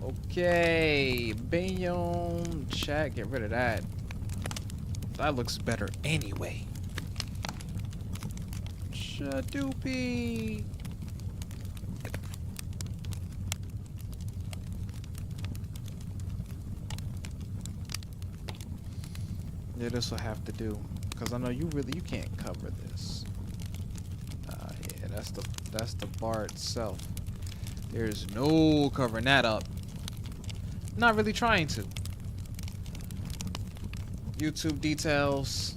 Okay, Bayonne chat, get rid of that. That looks better anyway. Shadoopy. Yeah, this will have to do, cause I know you can't cover this. Yeah, that's the bar itself. There's no covering that up. Not really trying to. YouTube details.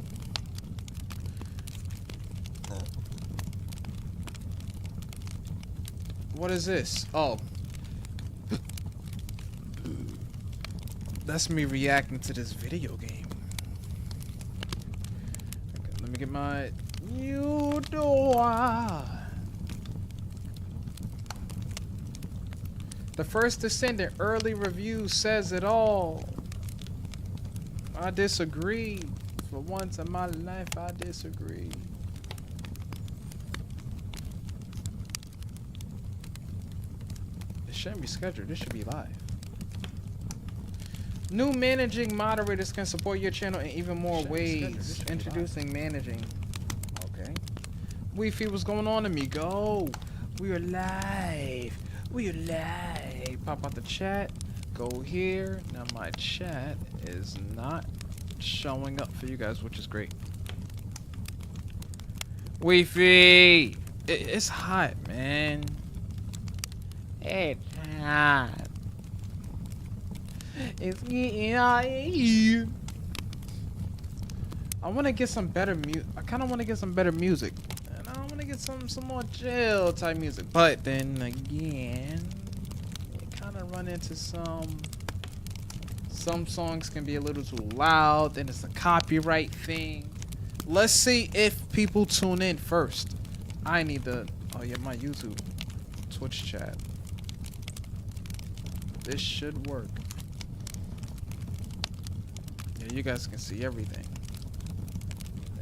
What is this? Oh. That's me reacting to this video game. Okay, let me get my... You do The First Descendant early review says it all. I disagree. For once in my life, I disagree. It shouldn't be scheduled. This should be live. New managing moderators can support your channel in even more ways. Introducing managing. Okay. Wi-Fi, what's going on, amigo? We are live. We are live. Pop out the chat. Go here. Now my chat is not showing up for you guys, which is great. Wi-Fi! It's hot, man. It's hot. It's getting hot. I want to get some better music. I kind of want to get some better music. And I want to get some more chill type music. But then again, you kind of run into some songs can be a little too loud. Then it's a copyright thing. Let's see if people tune in first. I need the... Oh yeah, my YouTube. Twitch chat. This should work. Yeah, you guys can see everything.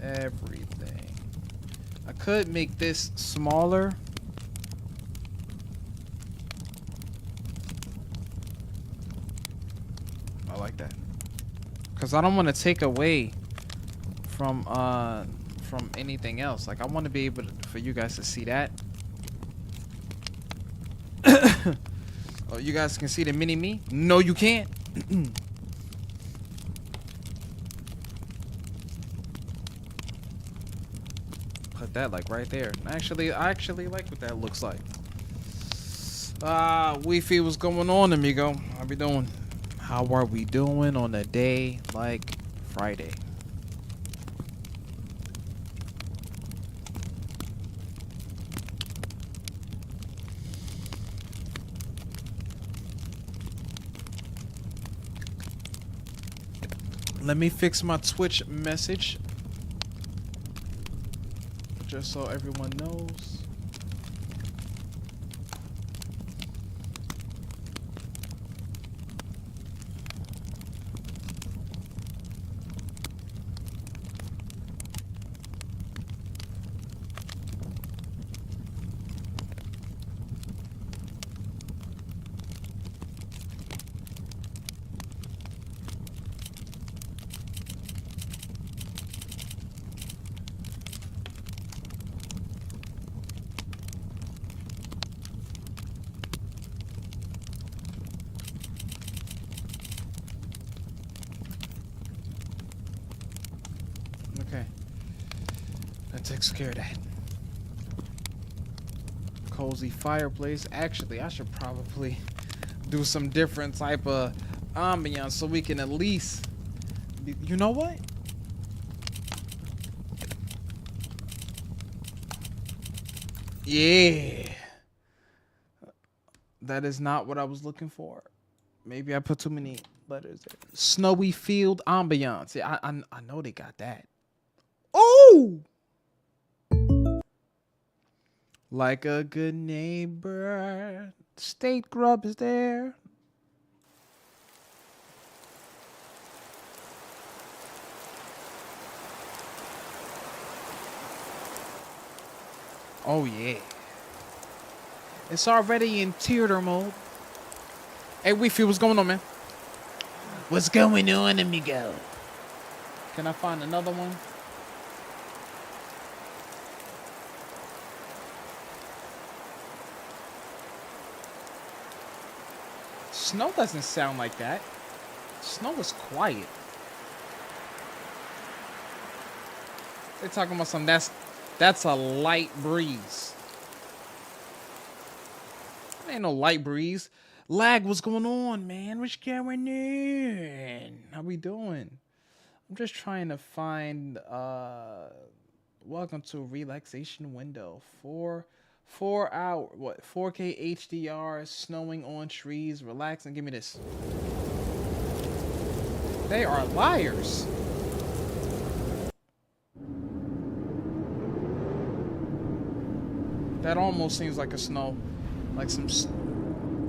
Everything. I could make this smaller. I like that. Cause I don't want to take away from anything else. Like I want to be able for you guys to see that. Oh, you guys can see the mini me? No, you can't. Put that like right there. Actually, I actually like what that looks like. Wi-Fi, what's going on, amigo? How we doing? How are we doing on a day like Friday? Let me fix my Twitch message. Just so everyone knows. Okay. That takes care of that. Cozy fireplace. Actually, I should probably do some different type of ambiance so we can at least... You know what? Yeah. That is not what I was looking for. Maybe I put too many letters there. Snowy field ambiance. Yeah, I know they got that. Oh! Like a good neighbor. State Grub is there. Oh yeah. It's already in theater mode. Hey, Weefy, what's going on, man? What's going on, amigo? Can I find another one? Snow doesn't sound like that. Snow is quiet. They're talking about something that's a light breeze. Ain't no light breeze. Lag, what's going on, man? What's going on? How we doing? I'm just trying to find welcome to relaxation window. 4 hour what 4K HDR, snowing on trees, relax and give me this. They are liars. That almost seems like a snow, like some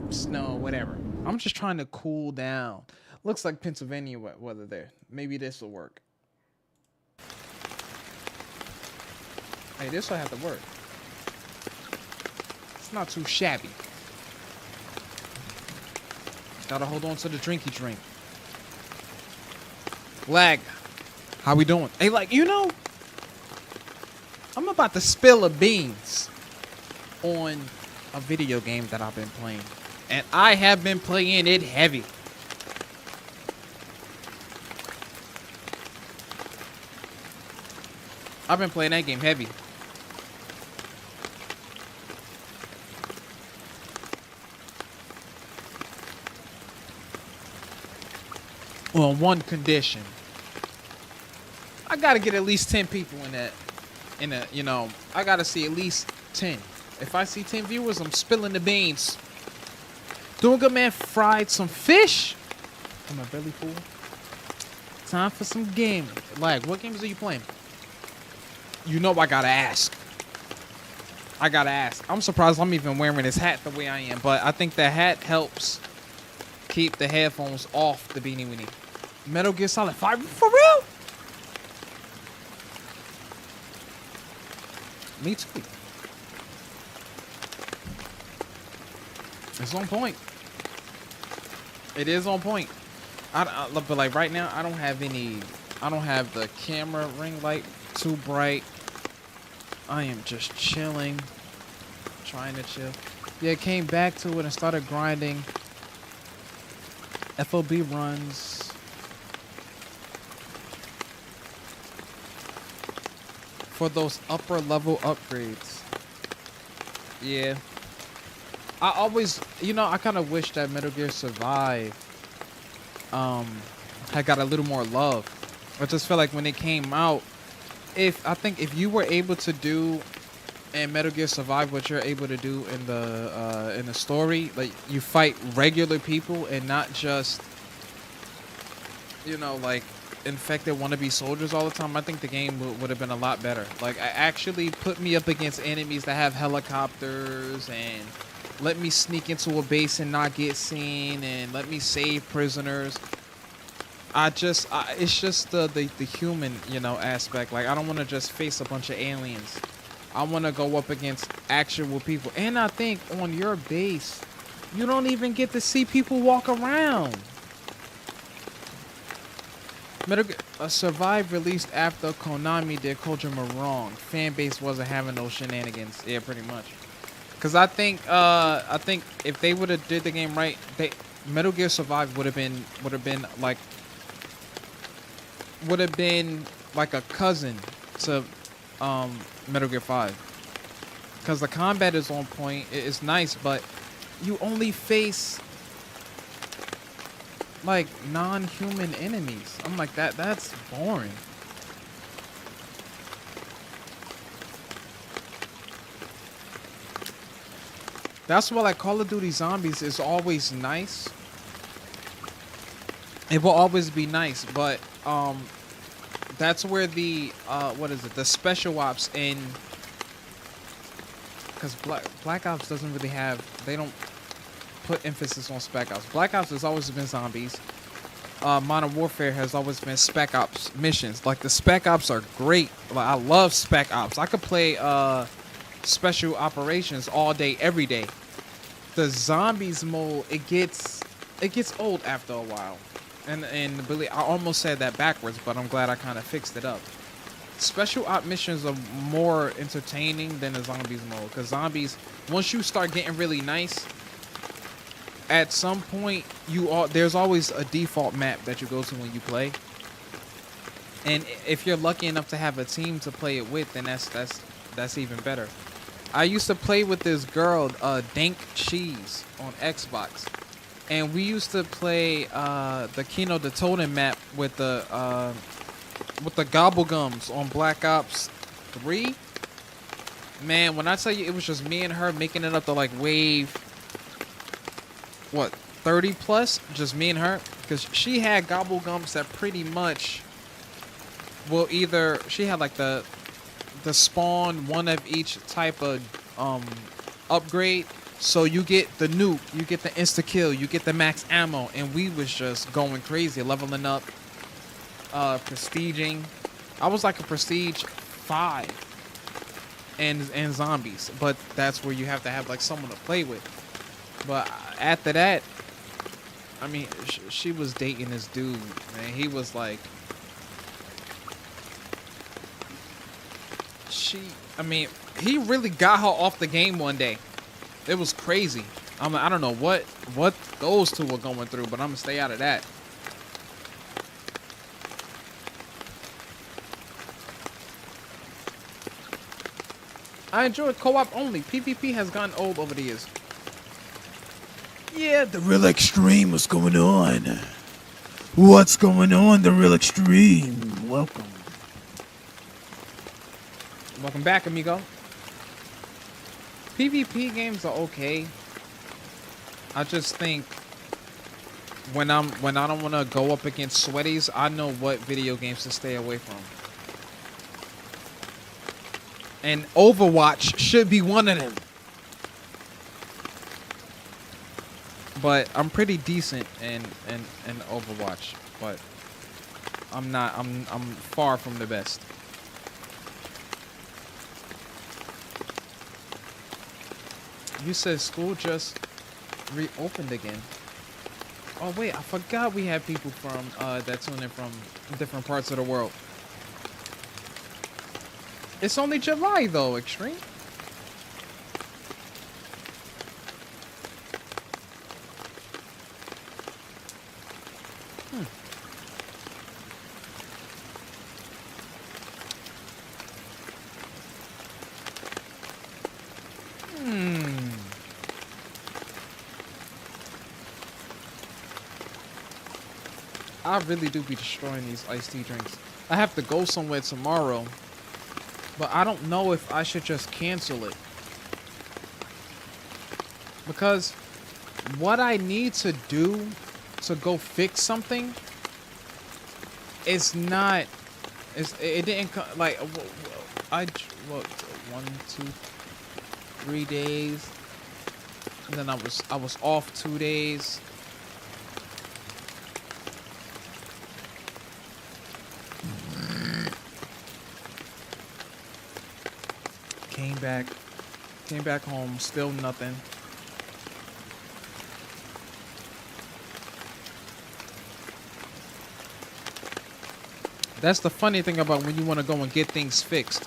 snow, whatever. I'm just trying to cool down. Looks like Pennsylvania weather there. Maybe this will work. Hey, this will have to work. It's not too shabby. Gotta hold on to the drinky drink. Lag. How we doing? Hey, like, you know, I'm about to spill the beans on a video game that I've been playing. And I have been playing it heavy. I've been playing that game heavy. Well, on one condition. I gotta get at least 10 people in that, you know, I gotta see at least 10. If I see 10 viewers, I'm spilling the beans. Doing good, man. Fried some fish. Am I belly full? Time for some gaming. Like, what games are you playing? You know I gotta ask. I gotta ask. I'm surprised I'm even wearing this hat the way I am, but I think the hat helps keep the headphones off the beanie weenie. Metal Gear Solid 5? For real? Me too. It's on point. It is on point. But like right now, I don't have the camera ring light too bright. I am just chilling. Trying to chill. Yeah, came back to it and started grinding. FOB runs. For those upper level upgrades. Yeah. I always, you know, I kind of wish that Metal Gear Survive had got a little more love. I just feel like when it came out, I think if you were able to do in Metal Gear Survive what you're able to do in the story, like you fight regular people and not just, you know, like infected wannabe soldiers all the time, I think the game would have been a lot better. Like, I actually put me up against enemies that have helicopters and let me sneak into a base and not get seen and let me save prisoners. It's just the human, you know, aspect. Like, I don't want to just face a bunch of aliens. I want to go up against actual people. And I think on your base, you don't even get to see people walk around. Metal Gear Survive released after Konami did Kojima wrong. Fan base wasn't having no shenanigans. Yeah, pretty much. Cause I think if they would have did the game right, Metal Gear Survive would have been like a cousin to Metal Gear 5. Cause the combat is on point. It's nice, but you only face like non-human enemies. I'm like, that's boring. That's why like Call of Duty Zombies is always nice. It will always be nice, but that's where the the special ops in, because Black Ops doesn't really have, they don't put emphasis on Spec Ops. Black Ops has always been zombies. Modern Warfare has always been Spec Ops missions. Like, the Spec Ops are great. Like, I love Spec Ops. I could play Special Operations all day, every day. The Zombies mode, it gets it gets old after a while. And Billy, I almost said that backwards, but I'm glad I kind of fixed it up. Special op missions are more entertaining than the zombies mode, because zombies, once you start getting really nice, at some point there's always a default map that you go to when you play. And if you're lucky enough to have a team to play it with, then that's even better. I used to play with this girl, Dank Cheese, on Xbox, and we used to play the Kino the Totem map with the Gobblegums on Black Ops 3. Man, when I tell you, it was just me and her making it up to like wave, what, 30 plus, just me and her, because she had Gobblegums that pretty much will either, she had like the spawn one of each type of upgrade. So you get the nuke, you get the insta kill, you get the max ammo, and we was just going crazy, leveling up, prestiging. I was like a prestige 5 and zombies, but that's where you have to have like someone to play with. But after that, I mean, she was dating this dude, man. He was like, I mean, he really got her off the game one day. It was crazy. I don't know what those two were going through, but I'm gonna stay out of that. I enjoyed co-op only. PvP has gotten old over the years. Yeah, the real extreme. What's going on? What's going on, the real extreme? Welcome. Welcome back, amigo. PvP games are okay. I just think when I don't want to go up against sweaties, I know what video games to stay away from. And Overwatch should be one of them. But I'm pretty decent in Overwatch, but I'm far from the best. You said school just reopened again. Oh wait, I forgot we had people from that tune in from different parts of the world. It's only July though, Extreme. I really do be destroying these iced tea drinks. I have to go somewhere tomorrow, but I don't know if I should just cancel it. Because what I need to do to go fix something is not, it didn't come, like, what, 1, 2, 3 days, and then I was off 2 days. Came back home, still nothing. That's the funny thing about when you want to go and get things fixed.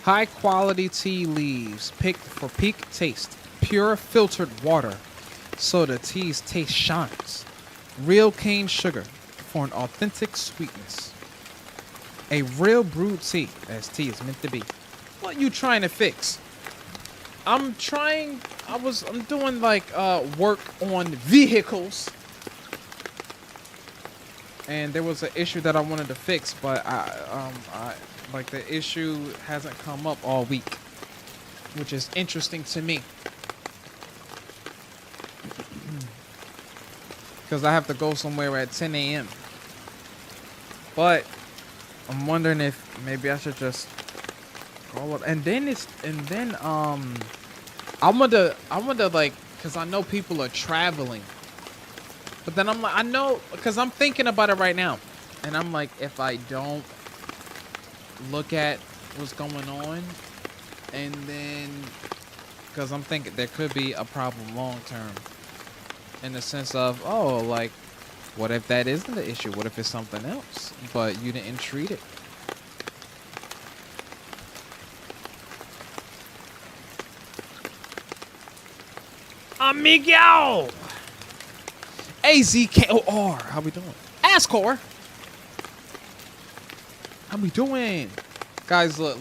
High quality tea leaves picked for peak taste. Pure filtered water so the tea's taste shines. Real cane sugar for an authentic sweetness. A real brewed tea, as tea is meant to be. What you trying to fix? I'm doing like work on vehicles, and there was an issue that I wanted to fix, but I like the issue hasn't come up all week, which is interesting to me. Because I have to go somewhere at 10 a.m. But I'm wondering if maybe I should just call up. And then I wonder like, because I know people are traveling. But then I'm like, I know, because I'm thinking about it right now. And I'm like, if I don't look at what's going on, And then, because I'm thinking there could be a problem long term, in the sense of, oh, like, what if that isn't the issue? What if it's something else, but you didn't treat it? Amigo! AZKOR. How we doing? Ascor. How we doing? Guys, look.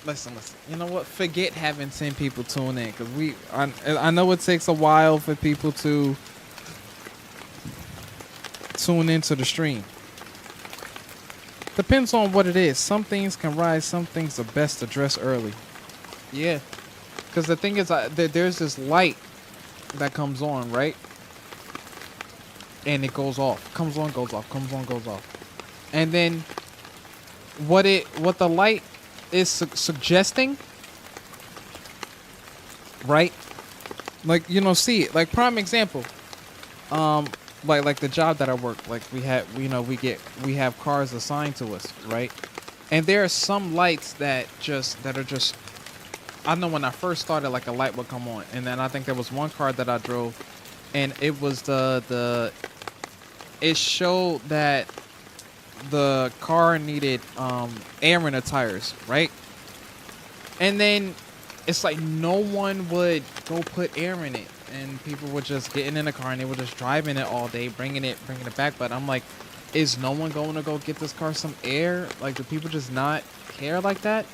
Listen. You know what? Forget having 10 people tune in, because I know it takes a while for people to tune into the stream. Depends on what it is. Some things can rise. Some things are best addressed early. Yeah. Because the thing is, there's this light that comes on, right? And it goes off. Comes on, goes off. Comes on, goes off. And then what the light is suggesting, right? Like, you know, see it. Like, prime example. Like the job that I work, like we have cars assigned to us, right? And there are some lights that are just, I know when I first started, like a light would come on, and then I think there was one car that I drove, and it was it showed that the car needed air in the tires, right? And then it's like no one would go put air in it, and people were just getting in the car and they were just driving it all day, bringing it back. But I'm like, is no one going to go get this car some air? Like, do people just not care like that?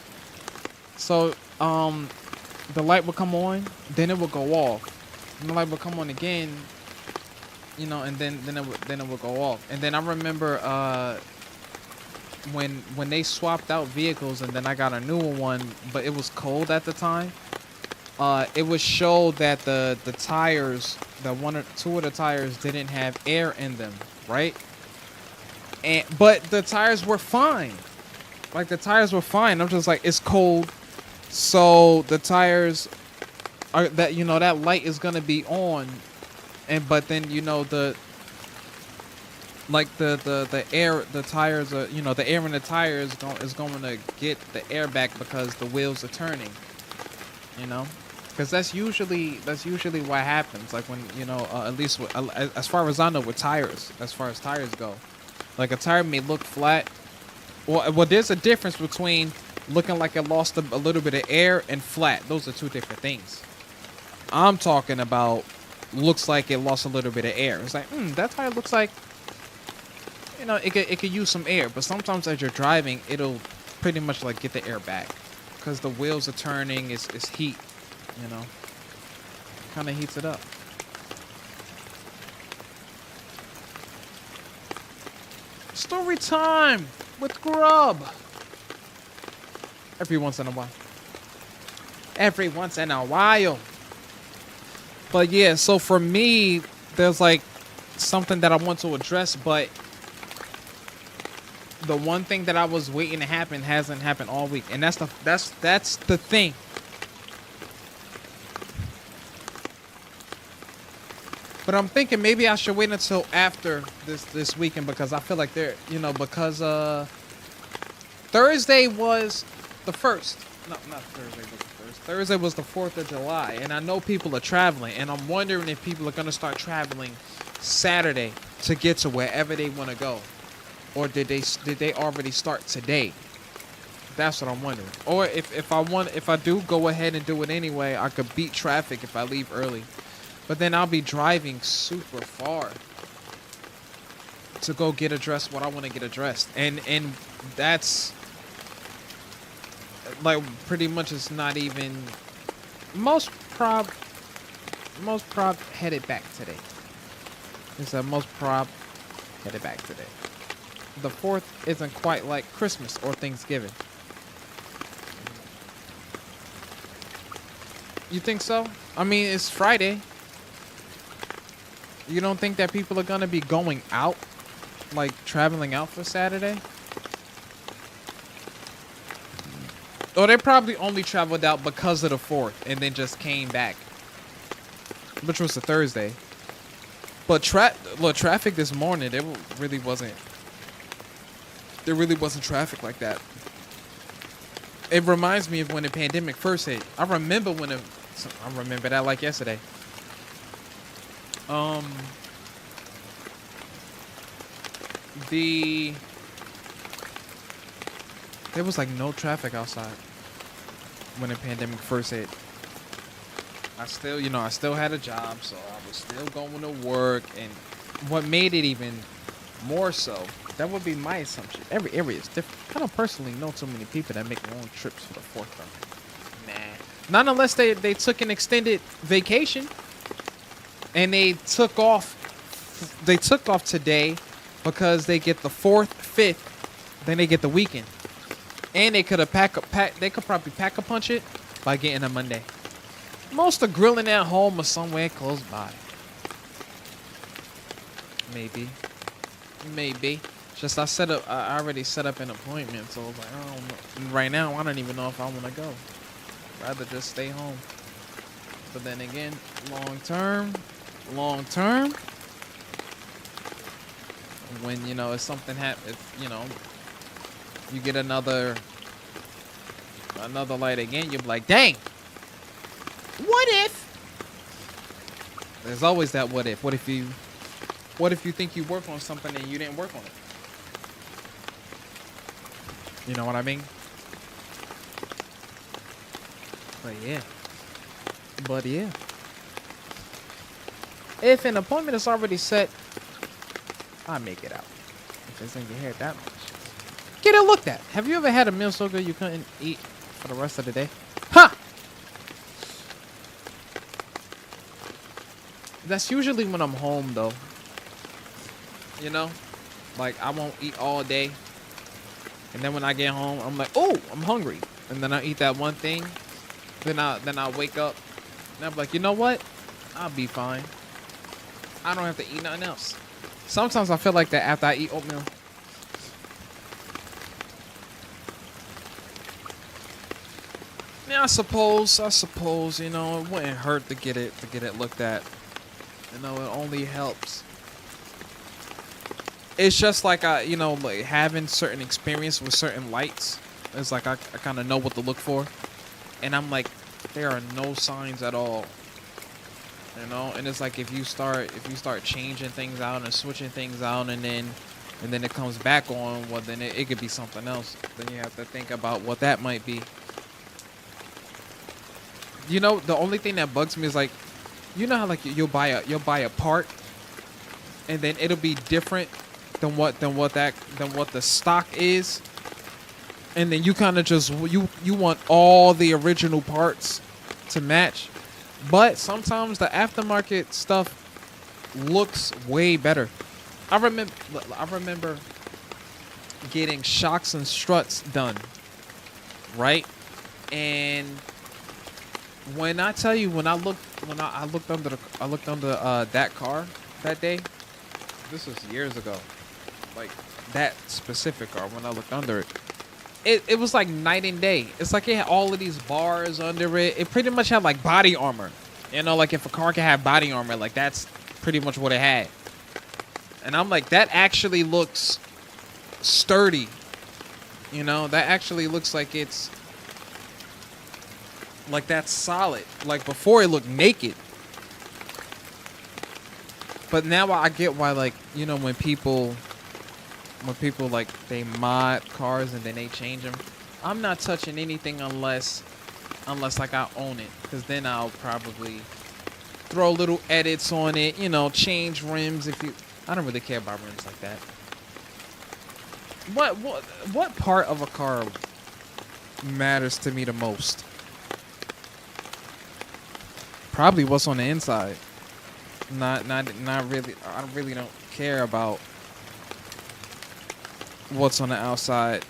So the light would come on, then it would go off, and the light would come on again, you know, and then it would go off. And then I remember when they swapped out vehicles, and then I got a newer one, but it was cold at the time. It would show that the tires, one or two of the tires didn't have air in them, right? But the tires were fine. Like, the tires were fine. I'm just like, it's cold, so the tires are that, you know, that light is gonna be on, but then, you know, the air, the tires are, you know, the air in the tires is going to get the air back because the wheels are turning, you know, because that's usually what happens. Like, when, you know, at least as far as I know with tires, as far as tires go, like, a tire may look flat. Well, there's a difference between looking like it lost a little bit of air and flat. Those are two different things. I'm talking about looks like it lost a little bit of air. It's like, that tire looks like, you know, it could use some air. But sometimes as you're driving, it'll pretty much like get the air back because the wheels are turning. It's heat, you know, kind of heats it up. Story time with Grub. Every once in a while. Every once in a while. But yeah, so for me, there's like something that I want to address, but the one thing that I was waiting to happen hasn't happened all week, and that's the thing. But I'm thinking maybe I should wait until after this weekend, because I feel like because Thursday was the first. No, not Thursday was the first. Thursday was the 4th of July, and I know people are traveling, and I'm wondering if people are going to start traveling Saturday to get to wherever they want to go. Or did they already start today? That's what I'm wondering. Or if I do go ahead and do it anyway, I could beat traffic if I leave early. But then I'll be driving super far to go get addressed what I want to get addressed. And that's like pretty much it's not even most prob headed back today. It's most prob headed back today. The 4th isn't quite like Christmas or Thanksgiving. You think so? I mean, it's Friday. You don't think that people are gonna be going out, like traveling out for Saturday? Or they probably only traveled out because of the 4th and then just came back, which was the Thursday. But traffic this morning, there really wasn't traffic like that. It reminds me of when the pandemic first hit. I remember I remember that like yesterday. Um, the there was like no traffic outside when the pandemic first hit. I still had a job, so I was still going to work. And what made it even more so, that would be my assumption. Every area is different. I don't personally know too many people that make long trips for the 4th of. Nah. Not unless they took an extended vacation and they took off today because they get the 4th, 5th, then they get the weekend. And they could have they could probably pack a punch it by getting a Monday. Most are grilling at home or somewhere close by. Maybe. Just I already set up an appointment, so I was like, I don't know. Right now, I don't even know if I want to go. Rather just stay home. But then again, long term, when if something happens, you get another light again, you'll be like, dang. What if? There's always that what if. What if you think you work on something and you didn't work on it? You know what I mean? But yeah. If an appointment is already set, I make it out. If it's in your hair that much, get it looked at. Have you ever had a meal so good you couldn't eat for the rest of the day? Ha! That's usually when I'm home, though. Like I won't eat all day, and then when I get home, I'm like, oh, I'm hungry, and then I eat that one thing. Then I wake up, and I'm like, you know what? I'll be fine. I don't have to eat nothing else. Sometimes I feel like that after I eat oatmeal. Yeah, I suppose, it wouldn't hurt to get it looked at. It only helps. It's just like like having certain experience with certain lights. It's like I kind of know what to look for, and I'm like, there are no signs at all. And it's like if you start changing things out and switching things out, and then it comes back on, well then it could be something else. Then you have to think about what that might be. The only thing that bugs me is like, how like you'll buy a part, and then it'll be different than what the stock is, and then you kind of just you want all the original parts to match, but sometimes the aftermarket stuff looks way better. I remember getting shocks and struts done, right? And when I tell you, when I looked under that car that day, this was years ago, like that specific car, when I looked under it, it was like night and day. It's like it had all of these bars under it. It pretty much had like body armor. Like if a car can have body armor, like that's pretty much what it had. And I'm like, that actually looks sturdy. That actually looks like it's like that's solid. Like before it looked naked. But now I get why, like, when people like they mod cars and then they change them. I'm not touching anything unless like I own it, because then I'll probably throw little edits on it, change rims I don't really care about rims like that. What part of a car matters to me the most? Probably what's on the inside. Not really. I really don't care about what's on the outside.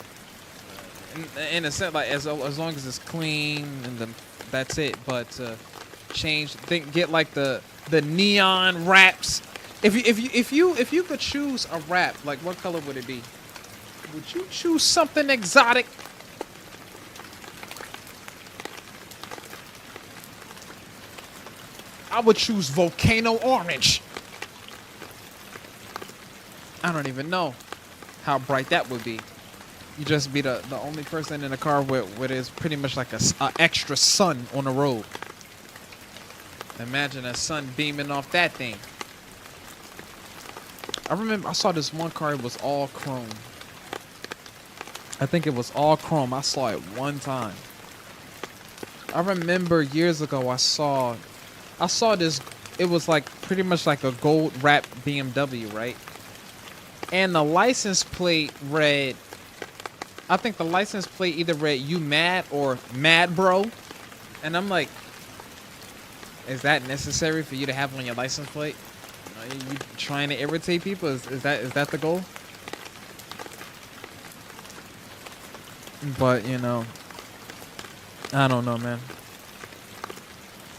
In a sense, like as long as it's clean and that's it. But get like the neon wraps. If you could choose a wrap, like what color would it be? Would you choose something exotic? I would choose volcano orange. I don't even know how bright that would be. You just be the only person in the car with is pretty much like a extra sun on the road. Imagine a sun beaming off that thing. I remember I saw this one car. It was all chrome. I think it was all chrome. I saw it one time. I remember years ago I saw this. It was like pretty much like a gold wrapped BMW, right? And the license plate read, I think the license plate either read "You mad" or "Mad Bro," and I'm like, is that necessary for you to have on your license plate? Are you trying to irritate people? Is that the goal? But you know, I don't know, man.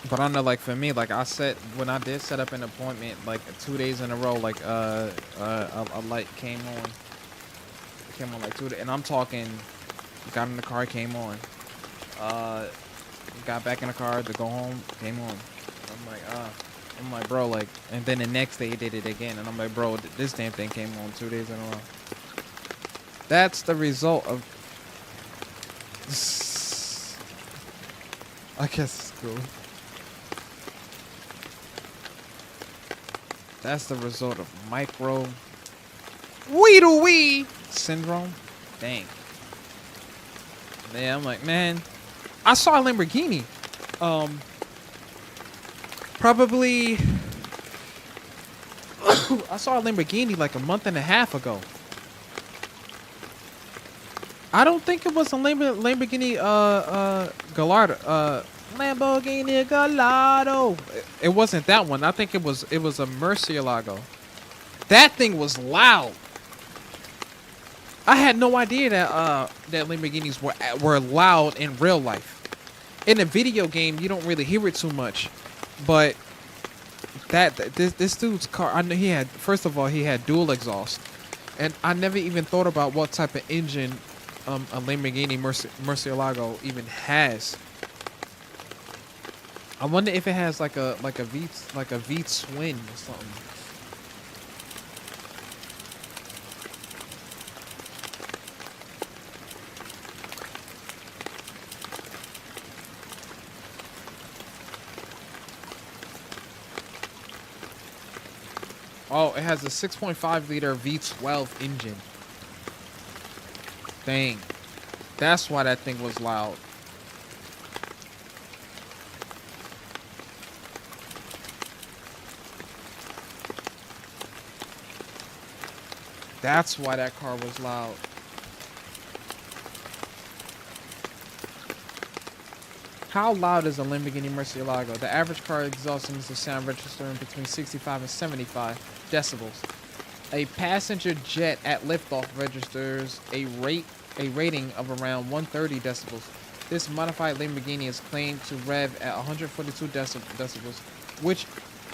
But I know, like for me, like when I did set up an appointment, like 2 days in a row, like a light came on. It came on like 2 days, and I'm talking. Got in the car, came on. Got back in the car to go home, came on. I'm like, bro, like, and then the next day he did it again, and I'm like, bro, this damn thing came on 2 days in a row. That's the result of. I guess it's cool. That's the result of micro wee syndrome. Dang. Yeah, I'm like, man, I saw a Lamborghini. Probably I saw a Lamborghini like a month and a half ago. I don't think it was a Lamborghini Gallardo. Lamborghini Gallardo. It wasn't that one. I think it was a Murcielago. That thing was loud. I had no idea that Lamborghinis were loud in real life. In a video game, you don't really hear it too much, but this dude's car, I know first of all, he had dual exhaust, and I never even thought about what type of engine a Lamborghini Murcielago even has. I wonder if it has like a V twin or something. Oh, it has a 6.5 liter V12 engine. Dang. That's why that thing was loud. That's why that car was loud. How loud is a Lamborghini Murcielago? The average car exhaust emits a sound registering between 65 and 75 decibels. A passenger jet at liftoff registers a rating of around 130 decibels. This modified Lamborghini is claimed to rev at 142 decibels, which,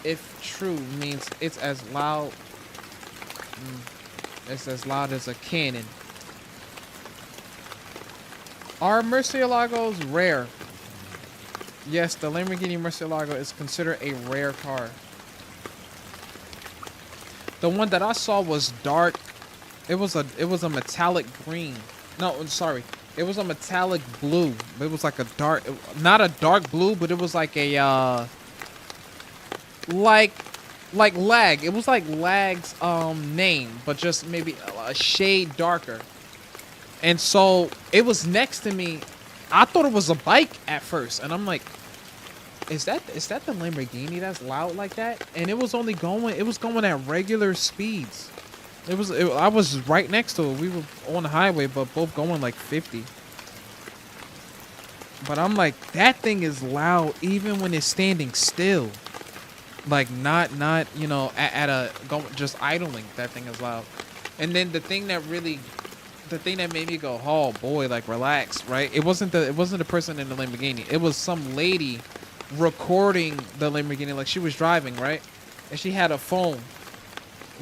if true, means it's as loud. It's as loud as a cannon. Are Murcielagos rare? Yes, the Lamborghini Murcielago is considered a rare car. The one that I saw was dark. It was a metallic green. No, sorry. It was a metallic blue. It was like a dark, not a dark blue, but it was like a like Lag. It was like Lag's name, but just maybe a shade darker. And so it was next to me. I thought it was a bike at first, and I'm like, is that the Lamborghini that's loud like that? And it was going at regular speeds. I was right next to it. We were on the highway, but both going like 50. But I'm like, that thing is loud even when it's standing still. Like not you know, just idling. That thing is loud. And then the thing that made me go, oh boy, like relax, right? It wasn't the person in the Lamborghini. It was some lady recording the Lamborghini, like she was driving, right? And she had a phone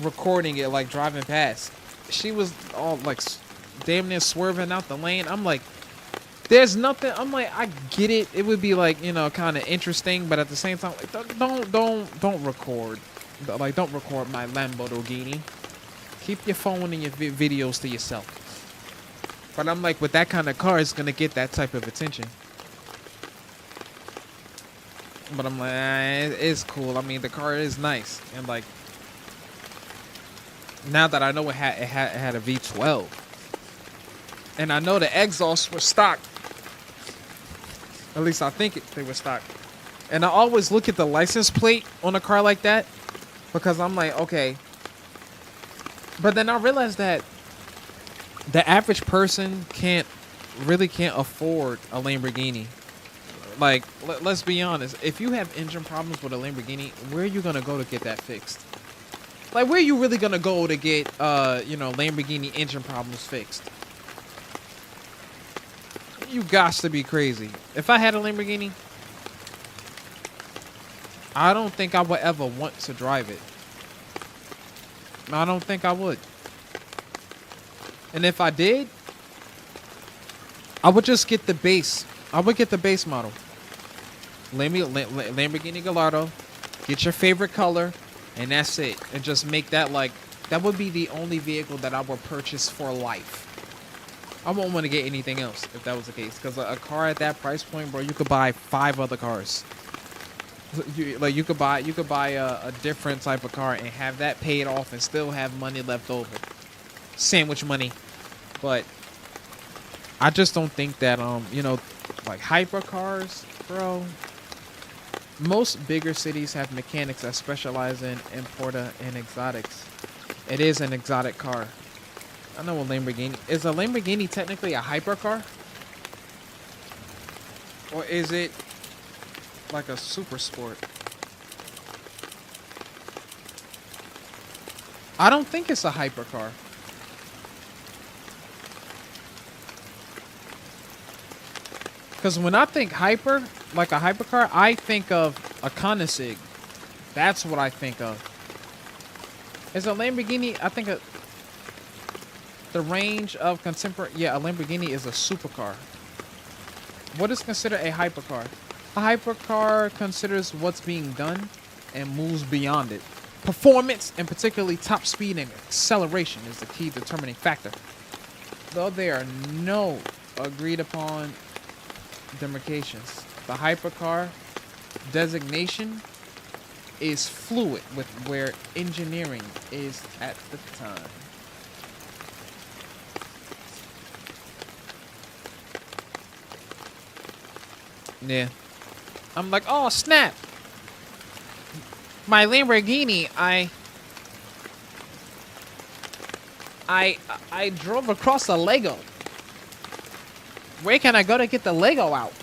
recording it, like driving past. She was all like damn near swerving out the lane. I'm like, there's nothing. I'm like, I get it. It would be like, you know, kind of interesting, but at the same time, like, don't record. Like, don't record my Lamborghini. Keep your phone and your videos to yourself. But I'm like, with that kind of car, it's gonna get that type of attention. But I'm like, it's cool. I mean, the car is nice, and like, now that I know it had a V12, and I know the exhausts were stock. At least I think they were stock. And I always look at the license plate on a car like that because I'm like, okay. But then I realized that the average person can't afford a Lamborghini. Like, let's be honest. If you have engine problems with a Lamborghini, where are you gonna go to get that fixed? Like, where are you really gonna go to get, Lamborghini engine problems fixed? You gots to be crazy. If I had a Lamborghini, I don't think I would ever want to drive it. I don't think I would. And if I did, I would just get the base. I would get the base model. Lamborghini Gallardo. Get your favorite color, and that's it. And just make that like, that would be the only vehicle that I would purchase for life. I won't want to get anything else if that was the case. Because a car at that price point, bro, you could buy 5 other cars. You could buy a different type of car and have that paid off and still have money left over. Sandwich money. But I just don't think that like hypercars, bro. Most bigger cities have mechanics that specialize in importer and exotics. It is an exotic car. I know a Lamborghini. Is a Lamborghini technically a hypercar? Or is it like a super sport? I don't think it's a hypercar. Because when I think hyper, like a hypercar, I think of a Koenigsegg. That's what I think of. Is a Lamborghini, I think the range of contemporary, yeah, a Lamborghini is a supercar. What is considered a hypercar? A hypercar considers what's being done and moves beyond it. Performance, and particularly top speed and acceleration, is the key determining factor. Though there are no agreed upon demarcations, the hypercar designation is fluid with where engineering is at the time. Yeah. I'm like, oh snap! My Lamborghini, I drove across a Lego. Where can I go to get the Lego out?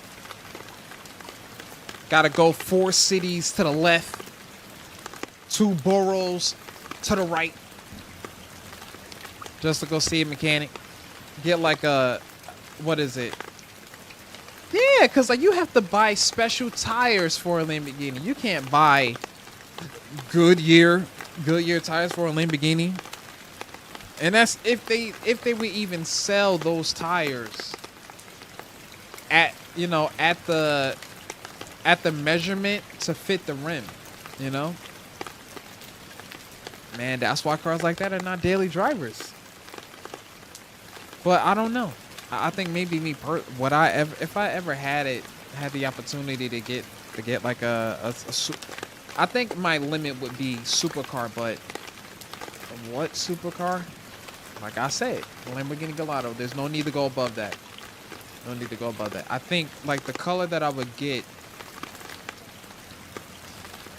Gotta go 4 cities to the left, 2 boroughs to the right, just to go see a mechanic. Get like a, what is it? Yeah, because like you have to buy special tires for a Lamborghini. You can't buy Goodyear tires for a Lamborghini. And that's if they would even sell those tires at the measurement to fit the rim, Man, that's why cars like that are not daily drivers. But I don't know. I think maybe if I ever had the opportunity to get like I think my limit would be supercar, but what supercar? Like I said, Lamborghini Gallardo. There's no need to go above that. No need to go above that. I think like the color that I would get,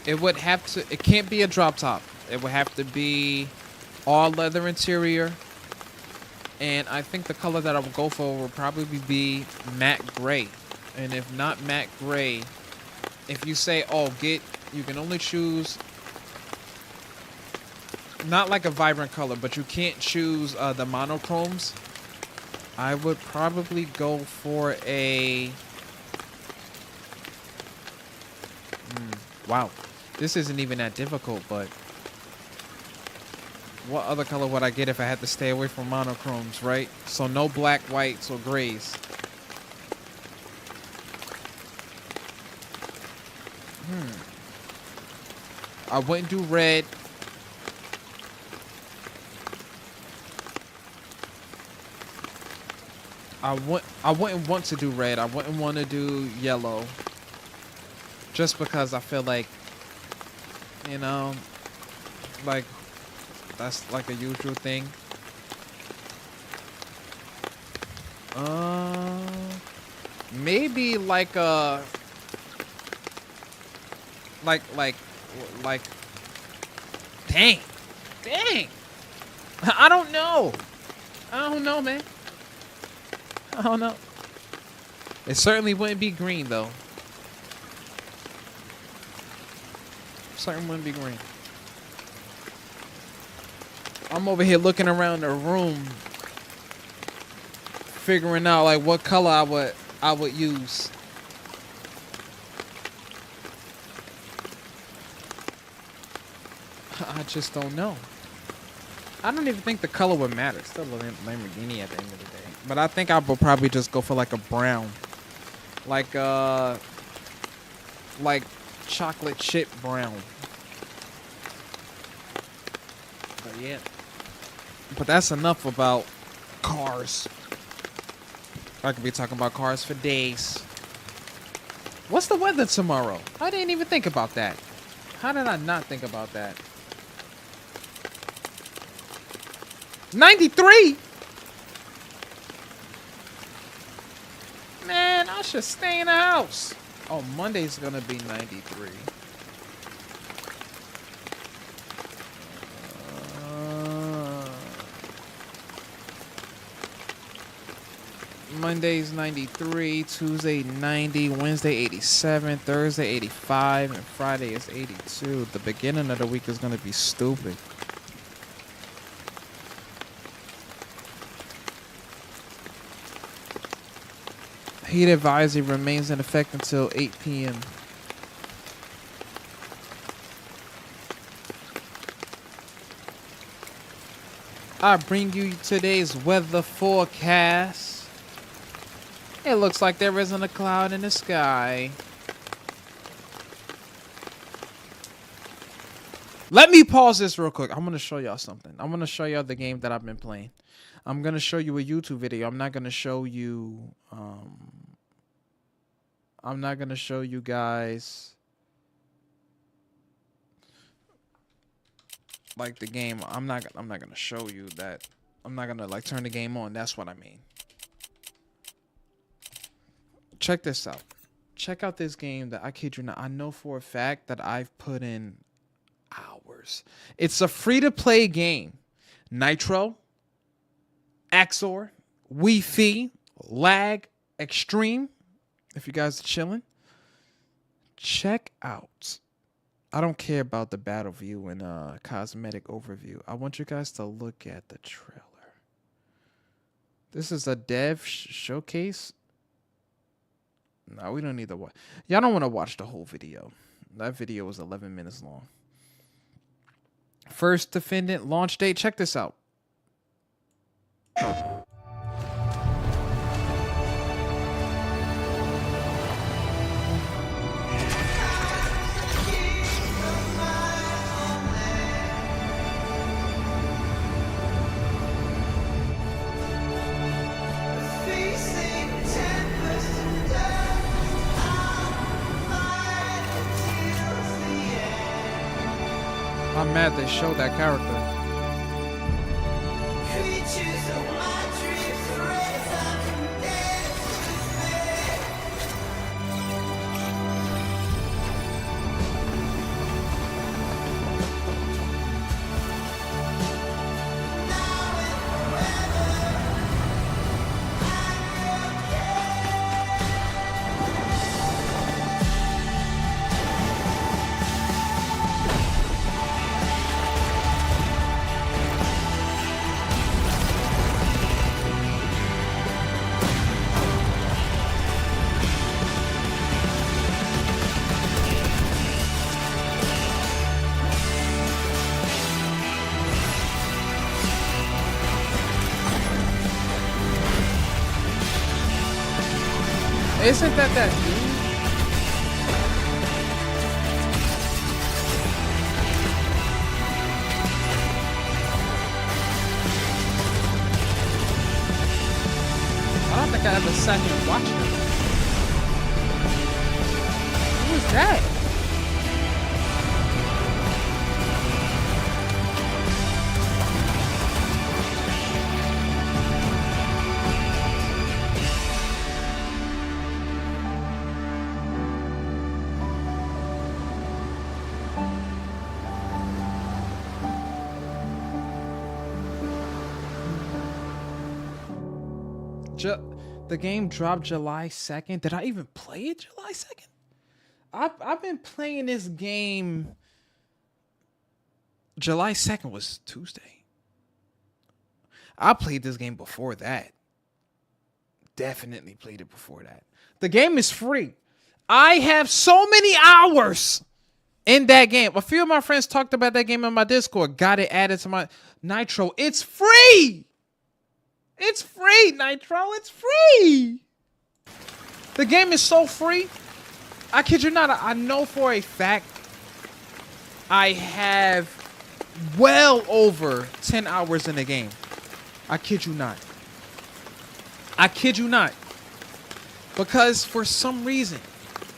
it can't be a drop top. It would have to be all leather interior. And I think the color that I would go for would probably be matte gray. And if not matte gray, if you say, you can only choose, not like a vibrant color, but you can't choose the monochromes, I would probably go for a, wow, this isn't even that difficult, but what other color would I get if I had to stay away from monochromes, right? So no black, whites, or grays. I wouldn't do red. I wouldn't want to do red. I wouldn't want to do yellow. Just because I feel like, you know, like that's like a usual thing. Maybe like like dang. I don't know. I don't know, man. I don't know. It certainly wouldn't be green though. Certainly wouldn't be green. I'm over here looking around the room, figuring out like what color I would use. I just don't know. I don't even think the color would matter. It's still a Lamborghini at the end of the day. But I think I would probably just go for like a brown, like chocolate chip brown. But yeah. But that's enough about cars. I could be talking about cars for days. What's the weather tomorrow? I didn't even think about that. How did I not think about that? 93? Man, I should stay in the house. Oh, Monday's gonna be 93. Monday's 93, Tuesday 90, Wednesday 87, Thursday 85, and Friday is 82. The beginning of the week is gonna be stupid. Heat advisory remains in effect until 8 p.m. I bring you today's weather forecast. It looks like there isn't a cloud in the sky. Let me pause this real quick. I'm going to show y'all something. I'm going to show y'all the game that I've been playing. I'm going to show you a YouTube video. I'm not going to show you... I'm not going to show you guys... like the game. I'm not going to show you that. I'm not going to like turn the game on. That's what I mean. Check this out. Check out this game that I kid you not. I know for a fact that I've put in hours. It's a free-to-play game. Nitro, Axor, Wi-Fi, Lag, Extreme. If you guys are chilling, check out. I don't care about the battle view and cosmetic overview. I want you guys to look at the trailer. This is a dev showcase. No, we don't need to watch. Y'all don't want to watch the whole video. That video was 11 minutes long. First defendant launch date. Check this out. I'm mad they showed that character. Isn't that dude? I don't I ever sat here and watched it. Who was that? The game dropped July 2nd. Did I even play it July 2nd? I've been playing this game. July 2nd was Tuesday. I played this game before that. Definitely played it before that. The game is free. I have so many hours in that game. A few of my friends talked about that game on my Discord. Got it added to my Nitro. It's free. It's free, Nitro. It's free. The game is so free. I kid you not. I know for a fact I have well over 10 hours in the game. I kid you not. I kid you not. Because for some reason,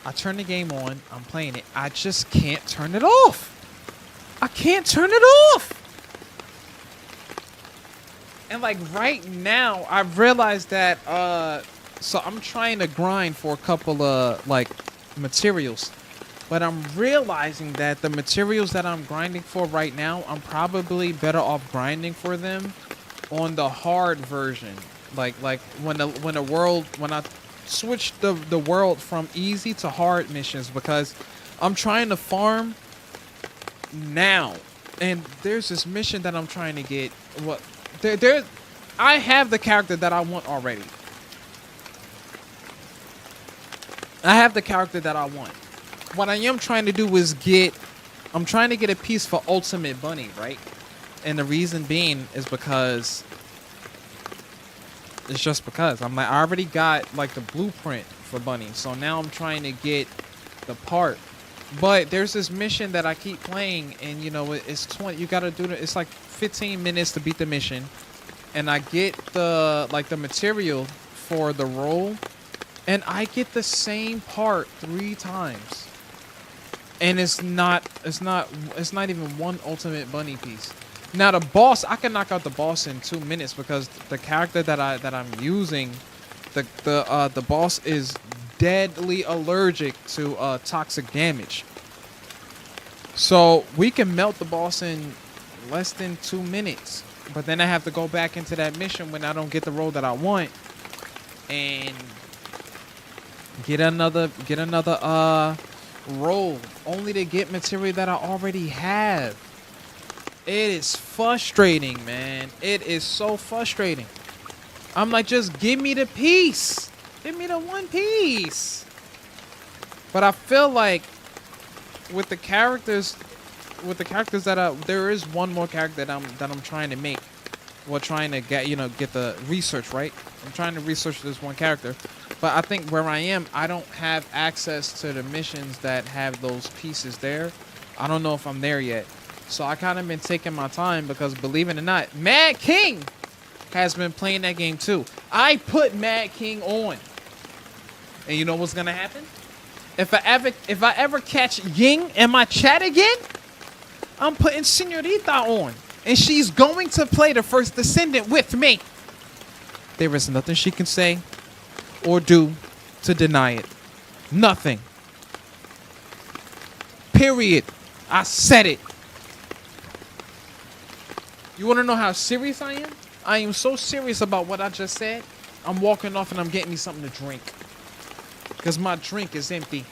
I turn the game on. I'm playing it. I just can't turn it off. I can't turn it off. And like right now, I've realized that so I'm trying to grind for a couple of like materials. But I'm realizing that the materials that I'm grinding for right now, I'm probably better off grinding for them on the hard version. Like when I switch the world from easy to hard missions, because I'm trying to farm now. And there's this mission that I'm trying to get. What? I have the character that I want already. I have the character that I want. What I am trying to do is I'm trying to get a piece for Ultimate Bunny, right? And the reason being is because it's just because I already got like the blueprint for Bunny. So now I'm trying to get the part. But there's this mission that I keep playing, and you know, it's 20. You gotta do it. It's like 15 minutes to beat the mission, and I get the material for the role, and I get the same part 3 times, and it's not even one Ultimate Bunny piece. Now the boss, I can knock out the boss in 2 minutes because the character that I'm using, the boss is deadly allergic to toxic damage. So we can melt the boss in less than 2 minutes. But then I have to go back into that mission when I don't get the role that I want and get another role only to get material that I already have. It is frustrating, man. It is so frustrating. I'm like, just give me the piece. Give me the one piece. But I feel like with the characters that there is one more character that I'm trying to make. Well, trying to get the research, right? I'm trying to research this one character. But I think where I am, I don't have access to the missions that have those pieces there. I don't know if I'm there yet. So I kind of been taking my time because, believe it or not, Mad King has been playing that game too. I put Mad King on. And you know what's gonna happen? If I ever catch Ying in my chat again, I'm putting Senorita on. And she's going to play the First Descendant with me. There is nothing she can say or do to deny it. Nothing. Period. I said it. You want to know how serious I am? I am so serious about what I just said. I'm walking off and I'm getting me something to drink. Because my drink is empty.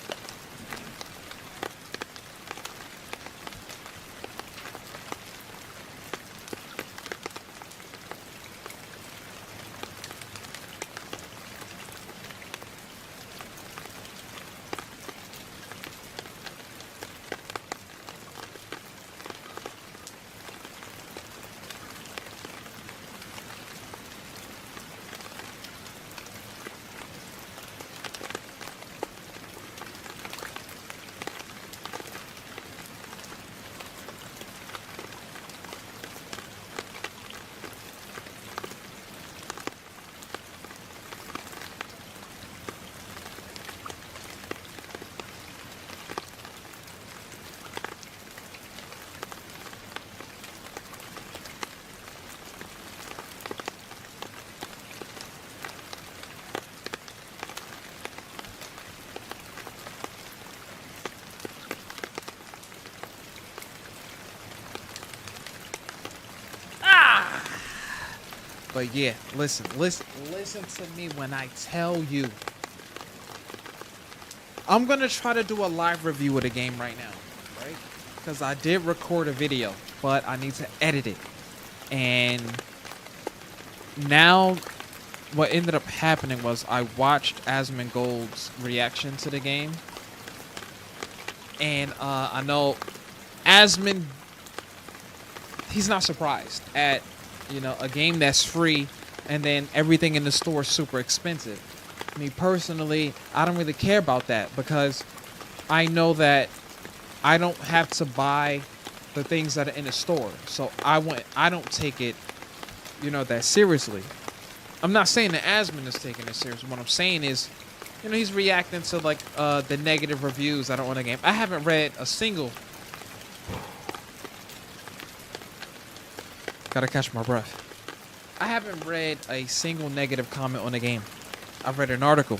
But yeah, listen to me when I tell you. I'm gonna try to do a live review of the game right now, right? Because I did record a video, but I need to edit it. And now, what ended up happening was I watched Asmongold's reaction to the game, and I know Asmon, he's not surprised at a game that's free, and then everything in the store is super expensive. Me personally, I don't really care about that because I know that I don't have to buy the things that are in the store. So I don't take it, that seriously. I'm not saying that Asmon is taking it seriously. What I'm saying is, he's reacting to like the negative reviews that are on the game. I haven't read a single. Gotta catch my breath. I haven't read a single negative comment on the game. I've read an article,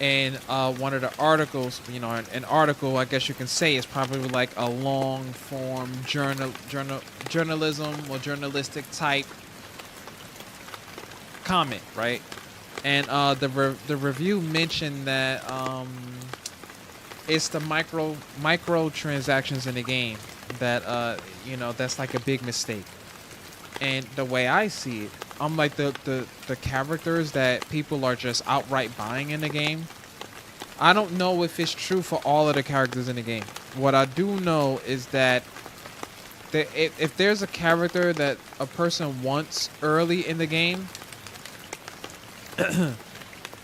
and one of the articles, an article, I guess you can say, is probably like a long form journalism or journalistic type comment, right? And the review mentioned that it's the micro transactions in the game that that's like a big mistake. And the way I see it, I'm like the characters that people are just outright buying in the game. I don't know if it's true for all of the characters in the game. What I do know is that if there's a character that a person wants early in the game,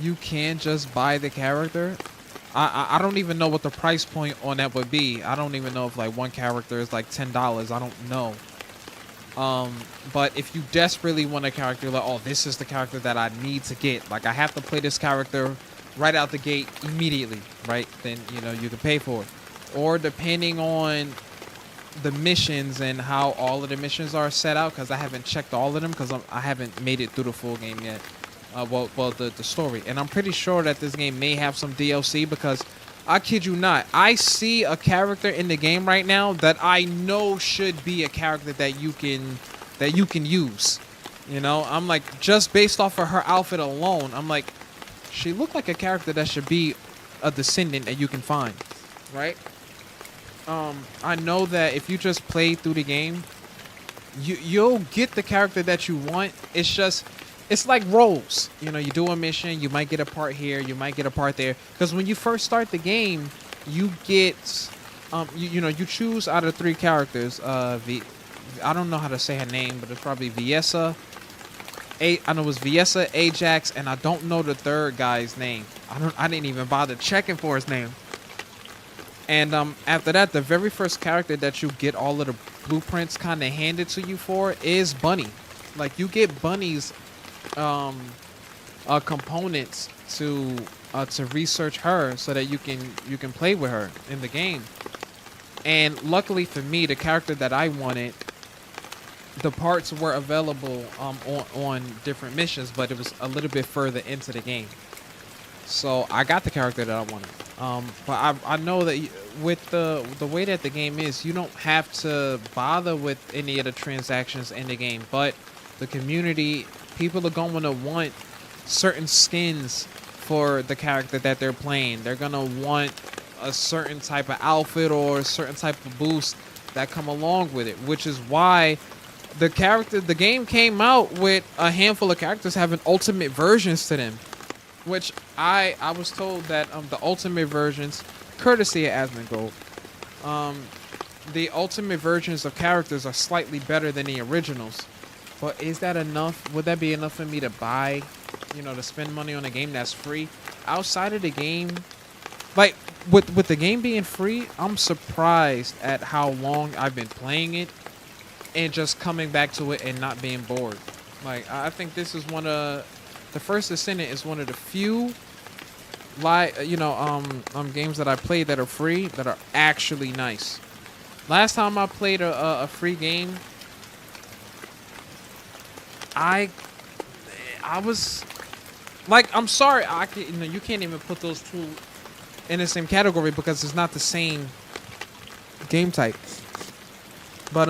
you can just buy the character. I don't even know what the price point on that would be. I don't even know if like one character is like $10. I don't know. But if you desperately want a character, like, oh, this is the character that I need to get, like I have to play this character right out the gate immediately, right? Then you can pay for it. Or depending on the missions and how all of the missions are set out, because I haven't checked all of them because I haven't made it through the full game yet. The story, and I'm pretty sure that this game may have some DLC because I kid you not, I see a character in the game right now that I know should be a character that you can use. I'm like, just based off of her outfit alone, I'm like, she looked like a character that should be a descendant that you can find, right? I know that if you just play through the game, you'll get the character that you want. It's like roles. You do a mission, you might get a part here, you might get a part there. Because when you first start the game, you get, you choose out of 3 characters. I don't know how to say her name, but it's probably Viessa. I know it was Viessa, Ajax, and I don't know the third guy's name. I didn't even bother checking for his name. And after that, the very first character that you get all of the blueprints kind of handed to you for is Bunny. Like, you get Bunny's components to research her so that you can play with her in the game. And luckily for me, the character that I wanted, the parts were available on different missions, but it was a little bit further into the game. So I got the character that I wanted. But I know that with the way that the game is, you don't have to bother with any of the transactions in the game. But the community, people are going to want certain skins for the character that they're playing. They're going to want a certain type of outfit or a certain type of boost that come along with it, which is why the game came out with a handful of characters having ultimate versions to them, which I was told that the ultimate versions, courtesy of Asmongold, the ultimate versions of characters are slightly better than the originals. But is that enough? Would that be enough for me to buy, to spend money on a game that's free? Outside of the game, like, with the game being free, I'm surprised at how long I've been playing it and just coming back to it and not being bored. Like, I think this is the First Descendant is one of the few games that I played that are free that are actually nice. Last time I played a free game, I was like, I'm sorry, you can't even put those two in the same category because it's not the same game type. But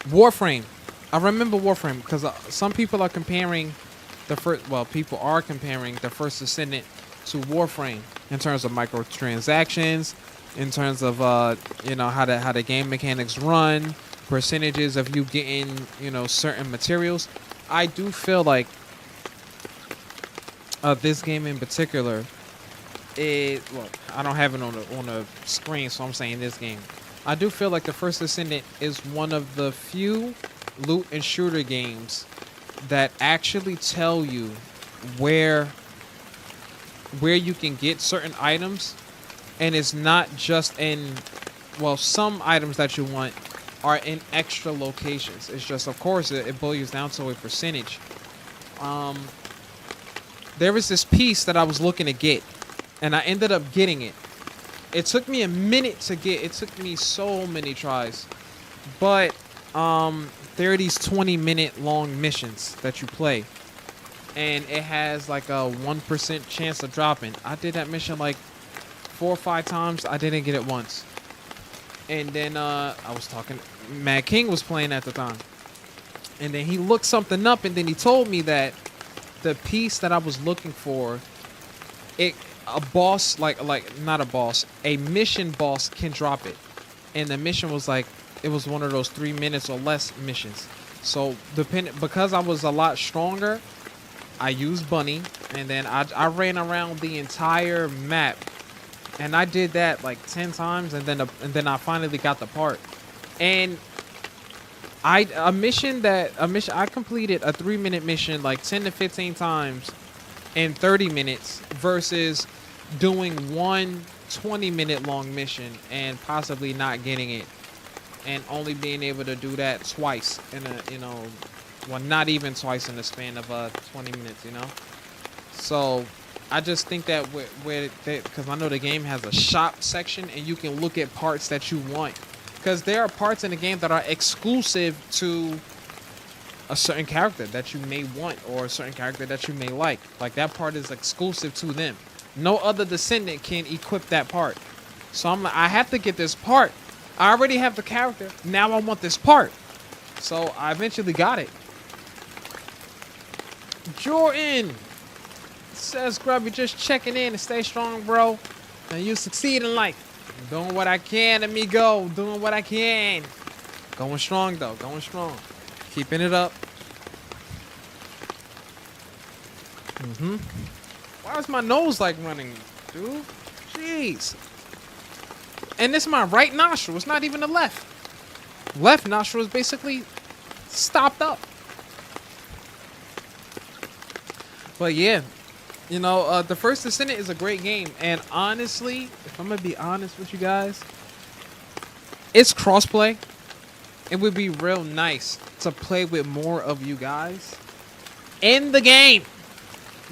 Warframe, I remember Warframe because some people are comparing the first. Well, people are comparing the First Ascendant to Warframe in terms of microtransactions, in terms of how the game mechanics run, percentages of you getting certain materials. I do feel like this game in particular. Look, I don't have it on the screen, so I'm saying this game. I do feel like the First Ascendant is one of the few loot and shooter games that actually tell you where you can get certain items, and it's not just in, well, some items that you want are in extra locations. It's just, of course, it boils down to a percentage. There was this piece that I was looking to get, and I ended up getting it. It took me a minute to get. It took me so many tries, but there are these 20-minute long missions that you play, and it has like a 1% chance of dropping. I did that mission like 4 or 5 times. I didn't get it once. And then I was talking. Mad King was playing at the time, and then he looked something up, and then he told me that the piece that I was looking for, a boss, like not a boss, a mission boss can drop it, and the mission was like, it was one of those 3 minutes or less missions. So because I was a lot stronger, I used Bunny, and then I ran around the entire map, and I did that like 10 times, and then I finally got the part. And I completed a 3-minute mission like 10 to 15 times in 30 minutes versus doing one 20-minute long mission and possibly not getting it, and only being able to do that twice in well, not even twice in the span of 20 minutes, So I just think that because I know the game has a shop section, and you can look at parts that you want, because there are parts in the game that are exclusive to a certain character that you may want, or a certain character that you may like. Like, that part is exclusive to them. No other descendant can equip that part. So I'm like, I have to get this part. I already have the character. Now I want this part. So I eventually got it. Jordan says, Grubby, just checking in and stay strong, bro. And you succeed in life. Doing what I can, amigo. Doing what I can. Going strong, though. Going strong. Keeping it up. Why is my nose like running, dude? Jeez. And this is my right nostril. It's not even the left. Left nostril is basically stopped up. But yeah, the First Descendant is a great game. And honestly, if I'm going to be honest with you guys, it's crossplay. It would be real nice to play with more of you guys in the game.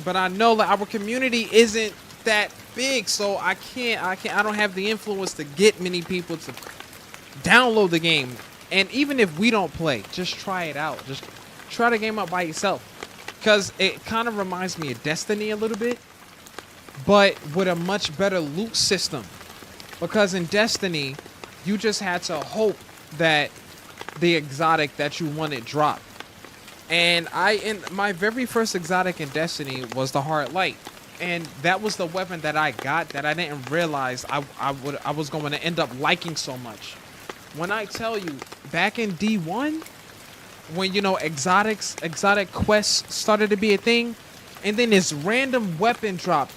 But I know that our community isn't that big, so I don't have the influence to get many people to download the game. And even if we don't play, just try it out. Just try the game out by yourself. Because it kind of reminds me of Destiny a little bit, but with a much better loot system. Because in Destiny, you just had to hope that the exotic that you wanted dropped. And my very first exotic in Destiny was the Hard Light. And that was the weapon that I got that I didn't realize I was going to end up liking so much. When I tell you, back in D1, when exotic quests started to be a thing, and then this random weapon dropped,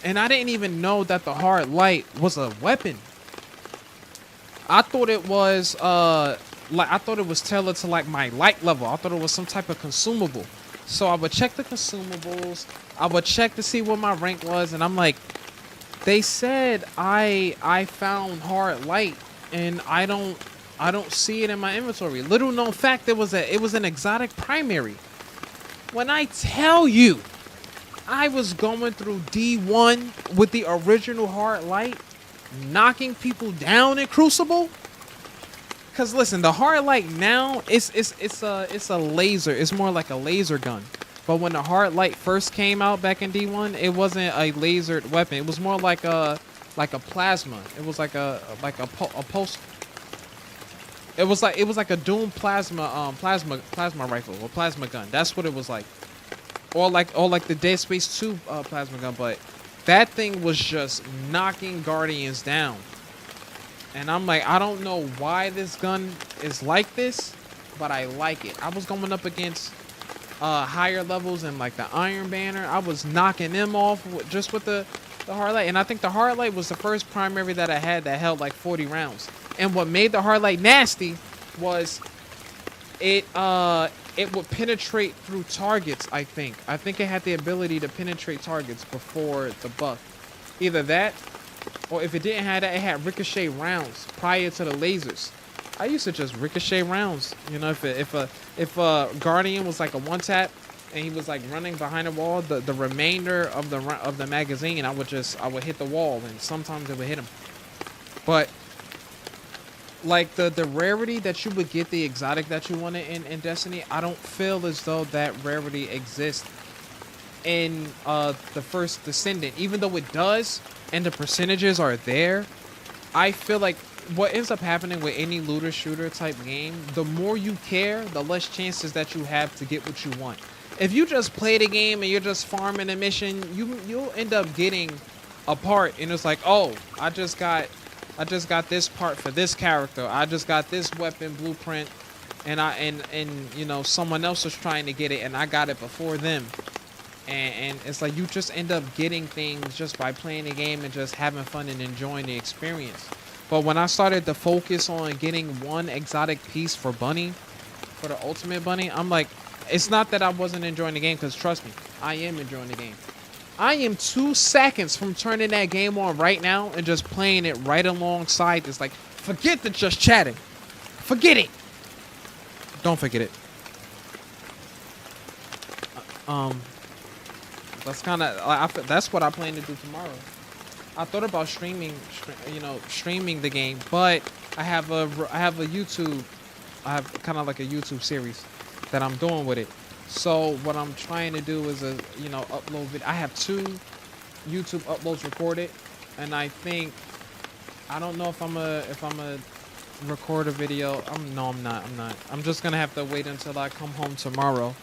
and I didn't even know that the Hard Light was a weapon. I thought it was tailored to like my light level. I thought it was some type of consumable. So I would check the consumables. I would check to see what my rank was, and I'm like, they said I found Hard Light, and I don't see it in my inventory. Little known fact, it was an exotic primary. When I tell you, I was going through D1 with the original Hard Light, knocking people down in Crucible. Cause listen, the Hard Light now it's a laser. It's more like a laser gun. But when the Hard Light first came out back in D1, it wasn't a lasered weapon. It was more like a plasma. It was like a pulse. it was like a Doom plasma rifle or plasma gun. That's what it was like. Or like the Dead Space 2 plasma gun, but that thing was just knocking Guardians down. And I'm like, I don't know why this gun is like this, but I like it. I was going up against higher levels and like the Iron Banner. I was knocking them off just with the hard light. And I think the hard light was the first primary that I had that held like 40 rounds. And what made the hard light nasty was it would penetrate through targets. I think it had the ability to penetrate targets before the buff. Either that, or if it didn't have that, it had ricochet rounds prior to the lasers. I used to just ricochet rounds. You know, if a Guardian was like a one tap and he was like running behind a wall, the remainder of the magazine, I would hit the wall, and sometimes it would hit him. But like the rarity that you would get the exotic that you wanted in Destiny, I don't feel as though that rarity exists in the first Descendant. Even though it does and the percentages are there, I feel like what ends up happening with any looter shooter type game, the more you care, the less chances that you have to get what you want. If you just play the game and you're just farming a mission, you'll end up getting a part and it's like, oh, I just got this part for this character. I just got this weapon blueprint, and you know, someone else was trying to get it and I got it before them. And it's like you just end up getting things just by playing the game and just having fun and enjoying the experience. But when I started to focus on getting one exotic piece for Bunny, for the ultimate Bunny, I'm like, it's not that I wasn't enjoying the game, because trust me, I am enjoying the game. I am 2 seconds from turning that game on right now and just playing it right alongside this. Like, forget the just chatting. Forget it. Don't forget it. That's kind of, that's what I plan to do tomorrow. I thought about streaming the game, but I have a YouTube, I have kind of like a YouTube series that I'm doing with it. So what I'm trying to do is upload video. I have 2 YouTube uploads recorded, and I think, I don't know if I'm a record a video. I'm not. I'm just gonna have to wait until I come home tomorrow.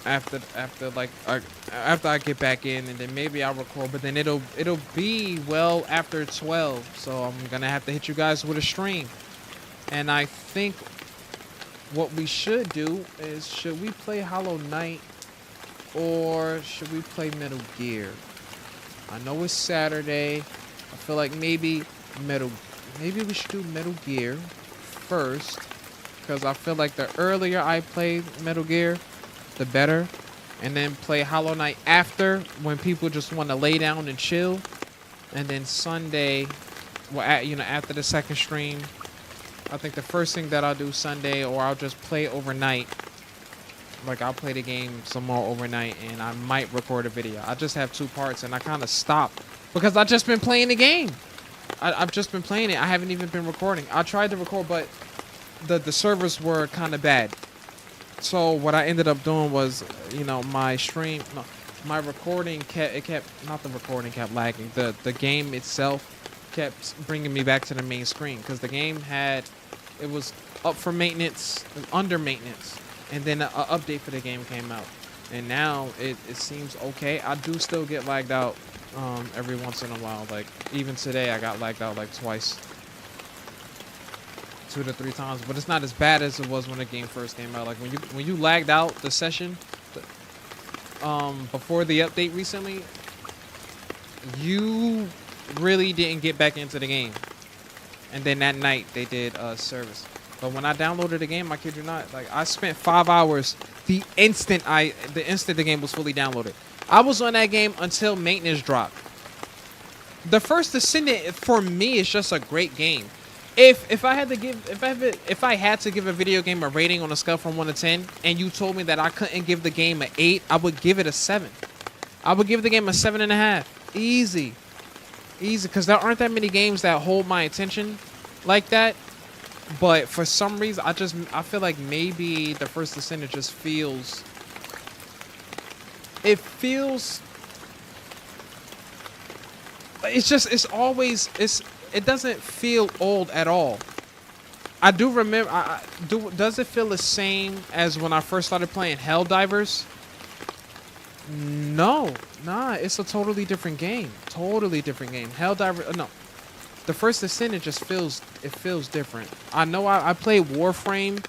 After I get back in, and then maybe I'll record, but then it'll be well after 12, so I'm gonna have to hit you guys with a stream. And I think what we should do is, should we play Hollow Knight or should we play Metal Gear? I know it's Saturday. I feel like maybe we should do Metal Gear first, because I feel like the earlier I play Metal Gear, the better, and then play Hollow Knight after, when people just want to lay down and chill. And then Sunday, well, after the second stream, I think the first thing that I'll do Sunday, or I'll just play overnight. Like, I'll play the game some more overnight, and I might record a video. I just have 2 parts, and I kind of stopped because I've just been playing the game. I've just been playing it. I haven't even been recording. I tried to record, but the servers were kind of bad. So what I ended up doing was, my recording not the recording kept lagging. The game itself kept bringing me back to the main screen, because the game it was up for maintenance, under maintenance, and then an update for the game came out, and now it seems okay. I do still get lagged out every once in a while. Like, even today I got lagged out like twice, 2 to 3 times, but it's not as bad as it was when the game first came out. Like, when you lagged out the session before the update recently, you really didn't get back into the game. And then that night they did service. But when I downloaded the game, I kid you not, like, I spent 5 hours the instant the game was fully downloaded. I was on that game until maintenance dropped. The first Descendant for me is just a great game. If I had to give a video game a rating on a scale from 1 to 10, and you told me that I couldn't give the game an 8, I would give it a 7. I would give the game a 7.5. Easy, because there aren't that many games that hold my attention like that. But for some reason, I feel like maybe the first Descendant just feels. It feels. It's it doesn't feel old at all. I do remember. Does it feel the same as when I first started playing Helldivers? No, nah. It's a totally different game. Totally different game. Helldiver. No, the First Descendant just feels different. I know. I played Warframe.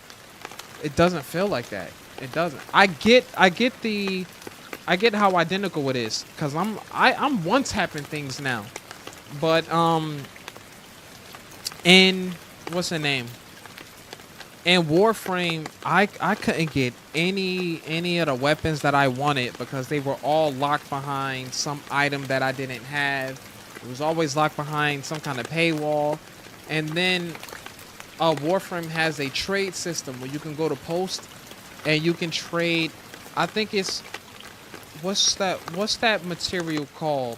It doesn't feel like that. It doesn't. I get how identical it is because I'm one tapping things now, but in what's the name? In Warframe, I couldn't get any of the weapons that I wanted because they were all locked behind some item that I didn't have. It was always locked behind some kind of paywall. And then Warframe has a trade system where you can go to post and you can trade. I think it's what's that material called?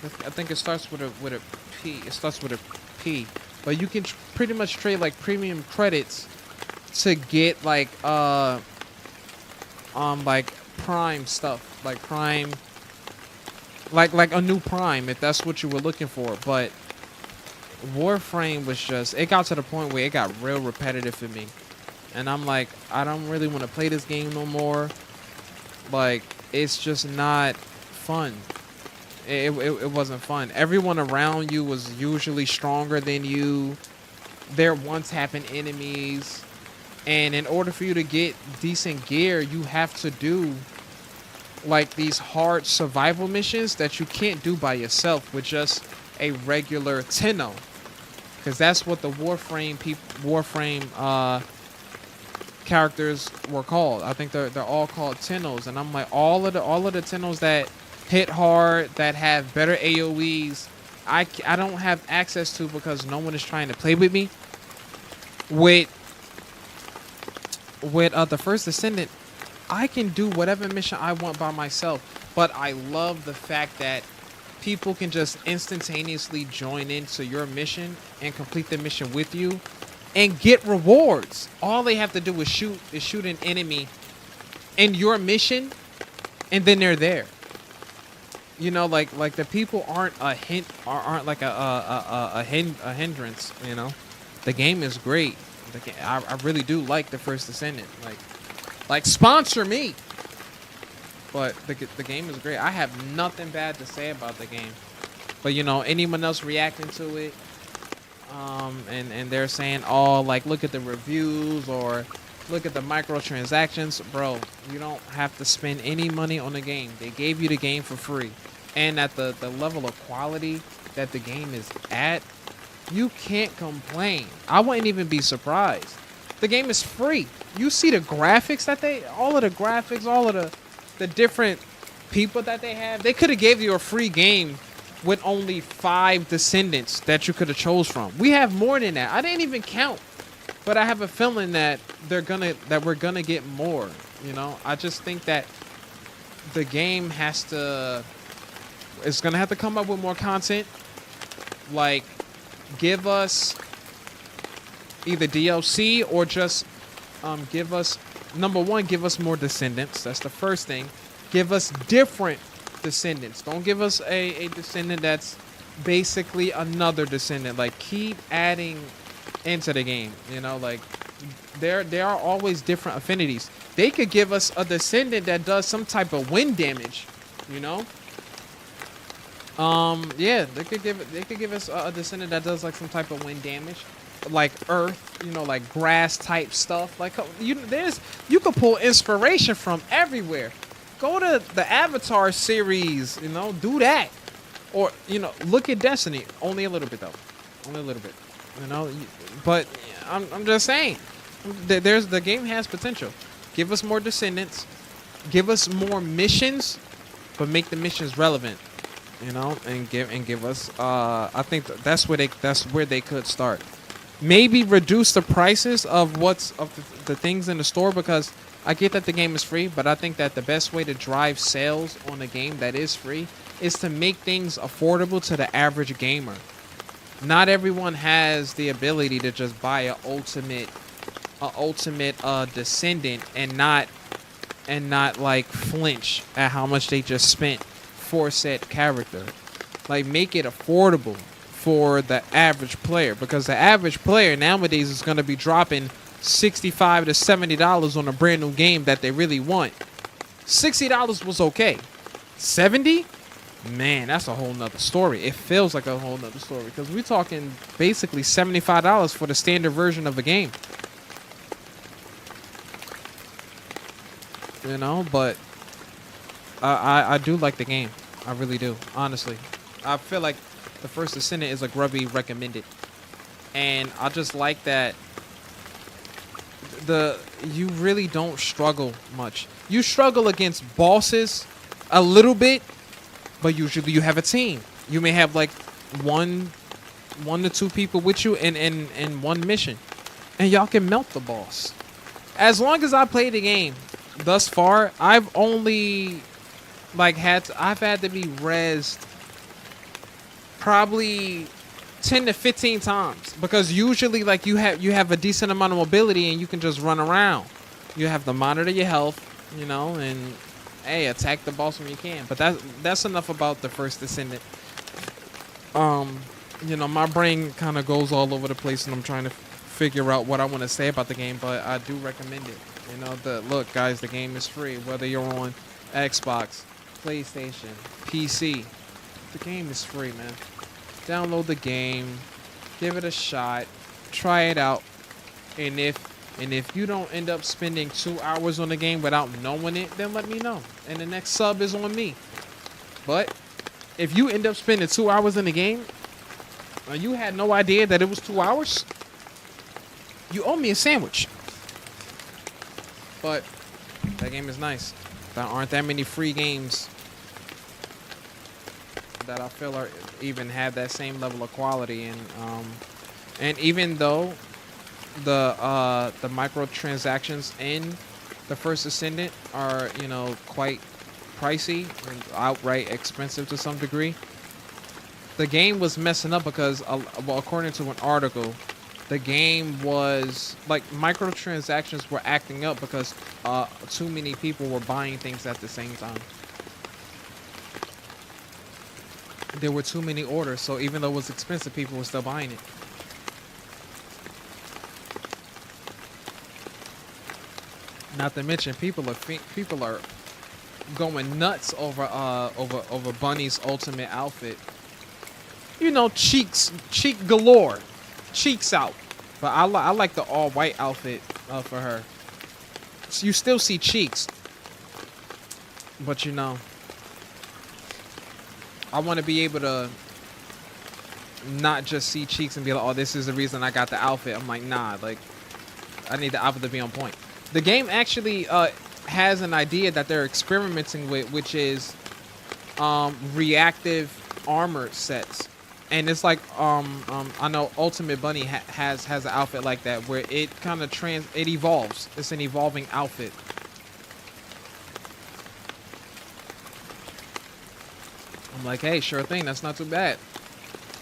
I think it starts with a P. It starts with a P. But you can pretty much trade like premium credits to get like prime stuff, like prime, like a new prime if that's what you were looking for. But Warframe was just, it got to the point where it got real repetitive for me, and I'm like, I don't really want to play this game no more. Like, it's just not fun. It wasn't fun. Everyone around you was usually stronger than you. They're one-tapping enemies. And in order for you to get decent gear, you have to do like these hard survival missions that you can't do by yourself with just a regular Tenno. Because that's what the Warframe characters were called. I think they're all called Tennos. And I'm like, all of the Tennos that hit hard, that have better AoEs, I don't have access to because no one is trying to play with me. With the First Descendant, I can do whatever mission I want by myself, but I love the fact that people can just instantaneously join into your mission and complete the mission with you and get rewards. All they have to do is shoot an enemy in your mission, and then they're there. You know, like the people aren't like a hindrance. You know, the game is great. I really do like the First Descendant. Like sponsor me. But the game is great. I have nothing bad to say about the game. But you know, anyone else reacting to it, and they're saying, oh, like look at the reviews or look at the microtransactions, bro. You don't have to spend any money on the game. They gave you the game for free. And at the level of quality that the game is at, you can't complain. I wouldn't even be surprised. The game is free. You see the graphics that all of the different people that they have. They could have gave you a free game with only 5 descendants that you could have chose from. We have more than that. I didn't even count. But I have a feeling that we're gonna get more. You know, I just think that the game it's gonna have to come up with more content. Like, give us either DLC or just give us, number one, give us more descendants. That's the first thing. Give us different descendants. Don't give us a descendant that's basically another descendant. Like, keep adding into the game. You know, like there are always different affinities. They could give us a descendant that does some type of wind damage. You know. Yeah, they could give us a descendant that does like some type of wind damage, like earth, you know, like grass type stuff. Like you could pull inspiration from everywhere. Go to the Avatar series, you know, do that, or you know, look at Destiny. Only a little bit though, only a little bit, you know. But I'm just saying, the game has potential. Give us more descendants, give us more missions, but make the missions relevant. You know, and give us. I think that's where they could start. Maybe reduce the prices of the things in the store, because I get that the game is free, but I think that the best way to drive sales on a game that is free is to make things affordable to the average gamer. Not everyone has the ability to just buy an ultimate descendant and not like flinch at how much they just spent for said character. Like, make it affordable for the average player, because the average player nowadays is going to be dropping $65 to $70 on a brand new game that they really want. $60 was okay. 70? Man, that's a whole nother story. It feels like a whole nother story, because we're talking basically $75 for the standard version of a game. You know, but I do like the game. I really do, honestly. I feel like the First Descendant is a grubby recommended, and I just like that you really don't struggle much. You struggle against bosses a little bit, but usually you have a team. You may have like one to two people with you in one mission, and y'all can melt the boss. As long as I play the game thus far, I've only had to be rezzed probably 10 to 15 times, because usually like you have a decent amount of mobility and you can just run around. You have to monitor your health, you know, and hey, attack the boss when you can. But that's enough about the First Descendant. You know, my brain kind of goes all over the place and I'm trying to figure out what I want to say about the game, but I do recommend it. You know, look guys, the game is free, whether you're on Xbox, PlayStation, PC. The game is free, man. Download the game, give it a shot, try it out, and if you don't end up spending 2 hours on the game without knowing it, then let me know, and the next sub is on me. But if you end up spending 2 hours in the game and you had no idea that it was 2 hours, you owe me a sandwich. But that game is nice. There aren't that many free games that I feel are even have that same level of quality, and even though the microtransactions in the First Descendant are, you know, quite pricey and outright expensive to some degree, the game was messing up because well, according to an article, the game was like microtransactions were acting up because too many people were buying things at the same time. There were too many orders, so even though it was expensive, people were still buying it. Not to mention, people are going nuts over Bunny's ultimate outfit. You know, cheek galore, cheeks out. But I like the all white outfit for her. So you still see cheeks, but you know, I want to be able to not just see cheeks and be like, oh, this is the reason I got the outfit. I'm like, nah, like, I need the outfit to be on point. The game actually has an idea that they're experimenting with, which is reactive armor sets. And it's like, I know Ultimate Bunny has an outfit like that, where it kind of it evolves. It's an evolving outfit. I'm like, hey, sure thing. That's not too bad.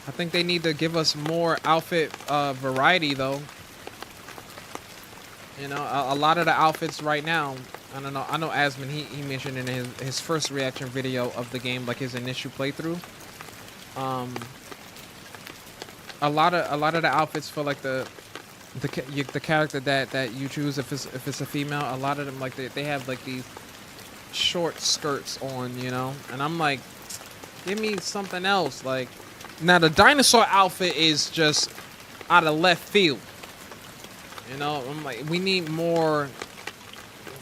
I think they need to give us more outfit variety, though. You know, a lot of the outfits right now, I don't know. I know Asman, he mentioned in his first reaction video of the game, like his initial playthrough. A lot of the outfits for like the character that you choose, if it's a female, a lot of them, like they have like these short skirts on, you know, and I'm like, give me something else. Like, now the dinosaur outfit is just out of left field. You know, I'm like, we need more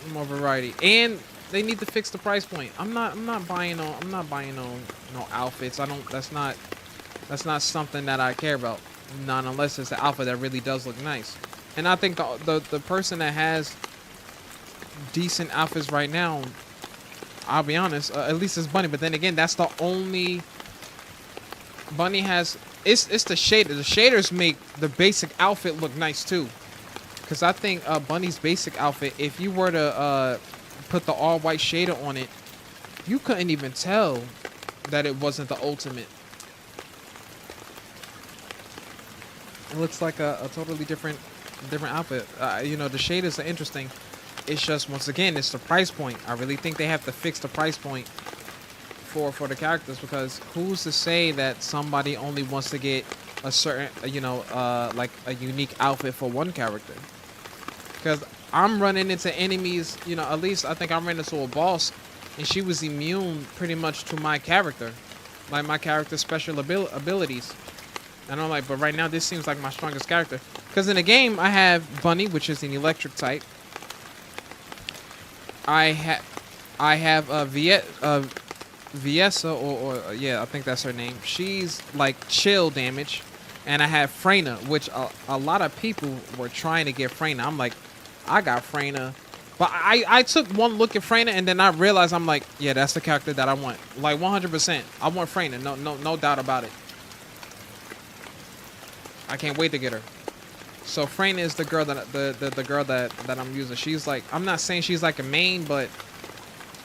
variety, and they need to fix the price point. I'm not buying no outfits. That's not something that I care about. Not unless it's an outfit that really does look nice. And I think the person that has decent outfits right now, I'll be honest, at least it's Bunny. But then again, that's the only Bunny has. It's the shader. The shaders make the basic outfit look nice too. Because I think Bunny's basic outfit, if you were to put the all white shader on it, you couldn't even tell that it wasn't the ultimate. It looks like a totally different outfit. You know, the shaders are interesting. It's just, once again, it's the price point. I really think they have to fix the price point for the characters, because who's to say that somebody only wants to get a certain, like a unique outfit for one character? Because I'm running into enemies, at least I think I ran into a boss, and she was immune pretty much to my character, like my character's special abilities. And I'm like, but right now this seems like my strongest character. Because in the game, I have Bunny, which is an electric type. I have Viessa, or yeah, I think that's her name. She's like chill damage. And I have Freyna, which a lot of people were trying to get Freyna. I'm like, I got Freyna. But I took one look at Freyna, and then I realized, I'm like, yeah, that's the character that I want. Like 100%. I want Freyna. No doubt about it. I can't wait to get her. So Freyna is the girl that the girl that I'm using. She's like, I'm not saying she's like a main, but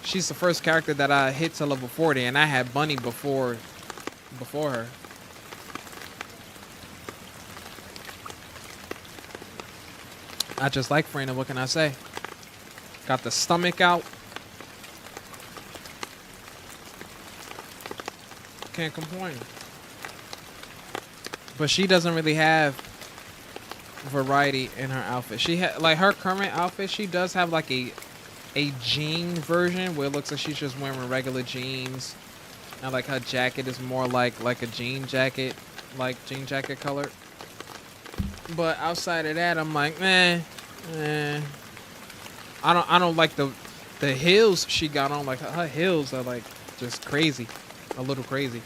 she's the first character that I hit to level 40, and I had Bunny before her. I just like Freyna. What can I say? Got the stomach out. Can't complain. But she doesn't really have variety in her outfit. She had like her current outfit. She does have like a jean version where it looks like she's just wearing regular jeans, and like her jacket is more like a jean jacket, like jean jacket color. But outside of that, I'm like, I don't like the heels she got on. Like her heels are like just crazy, a little crazy.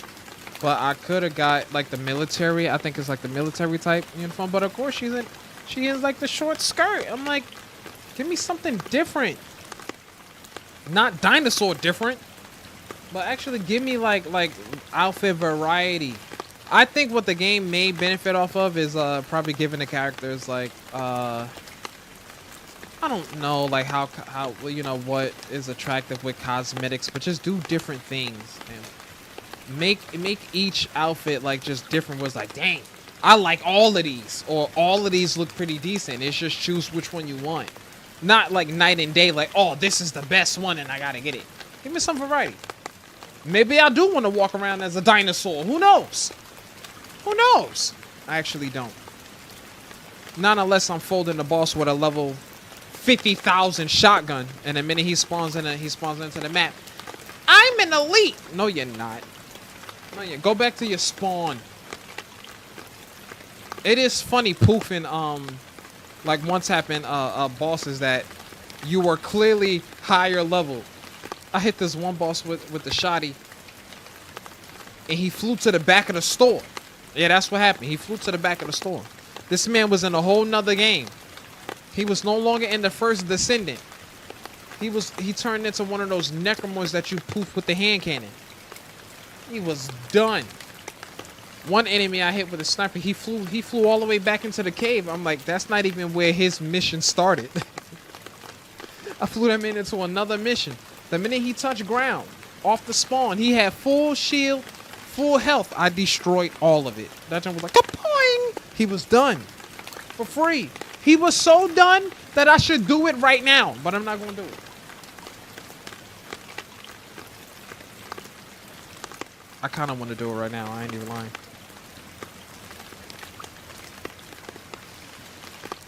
But I could have got like the military. I think it's like the military type uniform. But of course she is like the short skirt. I'm like, give me something different. Not dinosaur different, but actually give me like outfit variety. I think what the game may benefit off of is probably giving the characters like I don't know, like how what is attractive with cosmetics, but just do different things and make each outfit like just different. Was like, dang, I like all of these, or all of these look pretty decent. It's just choose which one you want. Not like night and day, like, oh, this is the best one and I gotta get it. Give me some variety. Maybe I do want to walk around as a dinosaur. Who knows? Who knows? I actually don't. Not unless I'm folding the boss with a level 50,000 shotgun, and the minute he spawns into the map, I'm an elite. No, you're not. No, you go back to your spawn. It is funny poofing like once happened bosses that you were clearly higher level. I hit this one boss with the shotty, and he flew to the back of the store. Yeah, that's what happened. He flew to the back of the store. This man was in a whole nother game. He was no longer in the first Descendant. He turned into one of those necromorphs that you poof with the hand cannon. He was done. One enemy I hit with a sniper, he flew all the way back into the cave. I'm like, that's not even where his mission started. I flew that man into another mission. The minute he touched ground, off the spawn, he had full shield, full health. I destroyed all of it. That jump was like, kapoing! He was done. For free. He was so done that I should do it right now, but I'm not going to do it. I kind of want to do it right now. I ain't even lying.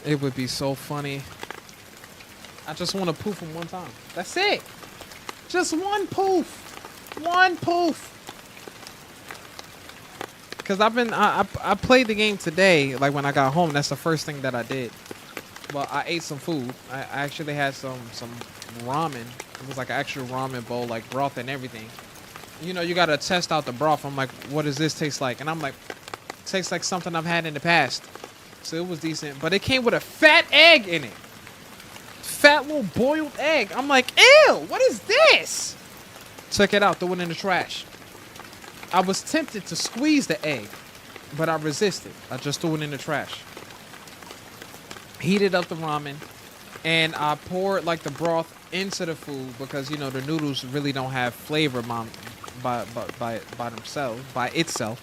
It would be so funny. I just want to poof him one time. That's it. Just one poof. One poof. Because I played the game today, like when I got home. That's the first thing that I did. Well, I ate some food. I actually had some ramen. It was like an actual ramen bowl, like broth and everything. You know, you got to test out the broth. I'm like, what does this taste like? And I'm like, tastes like something I've had in the past. So it was decent. But it came with a fat egg in it. Fat little boiled egg. I'm like, ew, what is this? Check it out. Throw it in the trash. I was tempted to squeeze the egg, but I resisted. I just threw it in the trash. Heated up the ramen, and I poured like the broth into the food because, you know, the noodles really don't have flavor by themselves, by itself.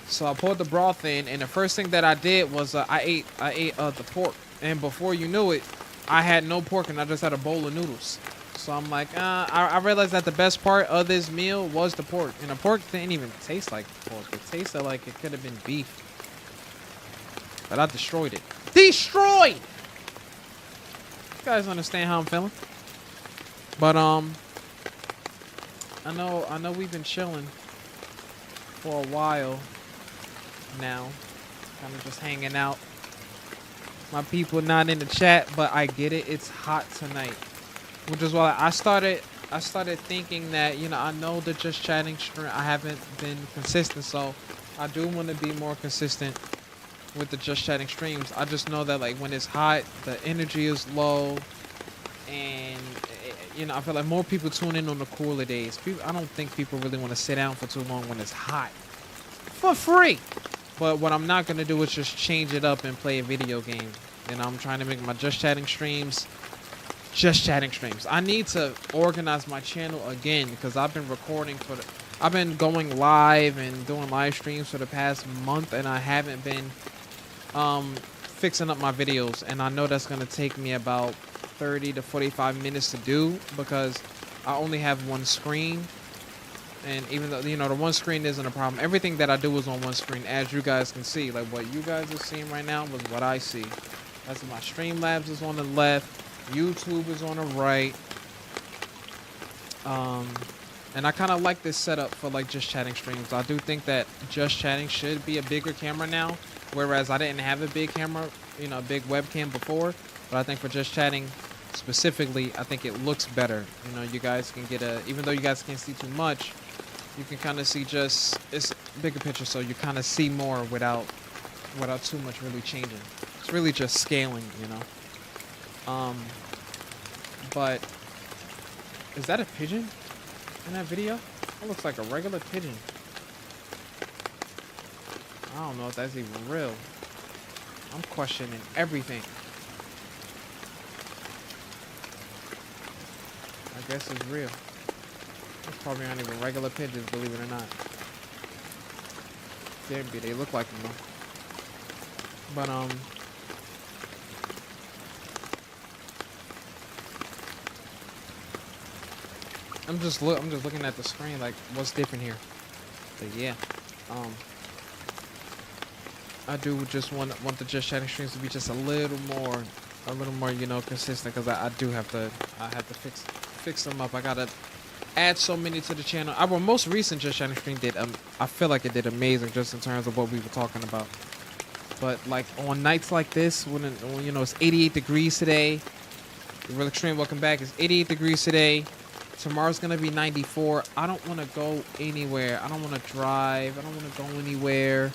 So I poured the broth in, and the first thing that I did was I ate the pork, and before you knew it, I had no pork and I just had a bowl of noodles. So I'm like, I realized that the best part of this meal was the pork. And the pork didn't even taste like pork. It tasted like it could have been beef. But I destroyed it. Destroyed! You guys understand how I'm feeling? But, I know we've been chilling for a while now. Kind of just hanging out. My people not in the chat, but I get it. It's hot tonight. Which is why I started thinking that, you know, I know the Just Chatting stream, I haven't been consistent, so I do want to be more consistent with the Just Chatting streams. I just know that, like, when it's hot, the energy is low, and, you know, I feel like more people tune in on the cooler days. I don't think people really want to sit down for too long when it's hot. For free! But what I'm not going to do is just change it up and play a video game. You know, I'm trying to make my Just Chatting streams Just Chatting streams. I need to organize my channel again because I've been recording I've been going live and doing live streams for the past month, and I haven't been fixing up my videos, and I know that's going to take me about 30 to 45 minutes to do because I only have one screen. And even though, you know, the one screen isn't a problem, everything that I do is on one screen, as you guys can see. Like, what you guys are seeing right now was what I see. That's my Streamlabs is on the left, YouTube is on the right. And I kind of like this setup for, like, Just Chatting streams. I do think that Just Chatting should be a bigger camera now, whereas I didn't have a big camera, you know, a big webcam before. But I think for Just Chatting specifically, I think it looks better. You know, you guys can get even though you guys can't see too much, you can kind of see it's a bigger picture, so you kind of see more without too much really changing. It's really just scaling, you know. But is that a pigeon in that video? That looks like a regular pigeon. I don't know if that's even real. I'm questioning everything. I guess it's real. It's probably not even regular pigeons, believe it or not. They look like them though. But I'm just looking at the screen like what's different here. But yeah, I do just want the Just Chatting streams to be just a little more, you know, consistent, because I have to fix them up. I gotta add so many to the channel. Our most recent Just Chatting stream did I feel like it did amazing just in terms of what we were talking about. But like on nights like this, when you know it's 88 degrees today, the Real Extreme, welcome back. It's 88 degrees today. Tomorrow's gonna be 94. I don't want to go anywhere. I don't want to drive. I don't want to go anywhere.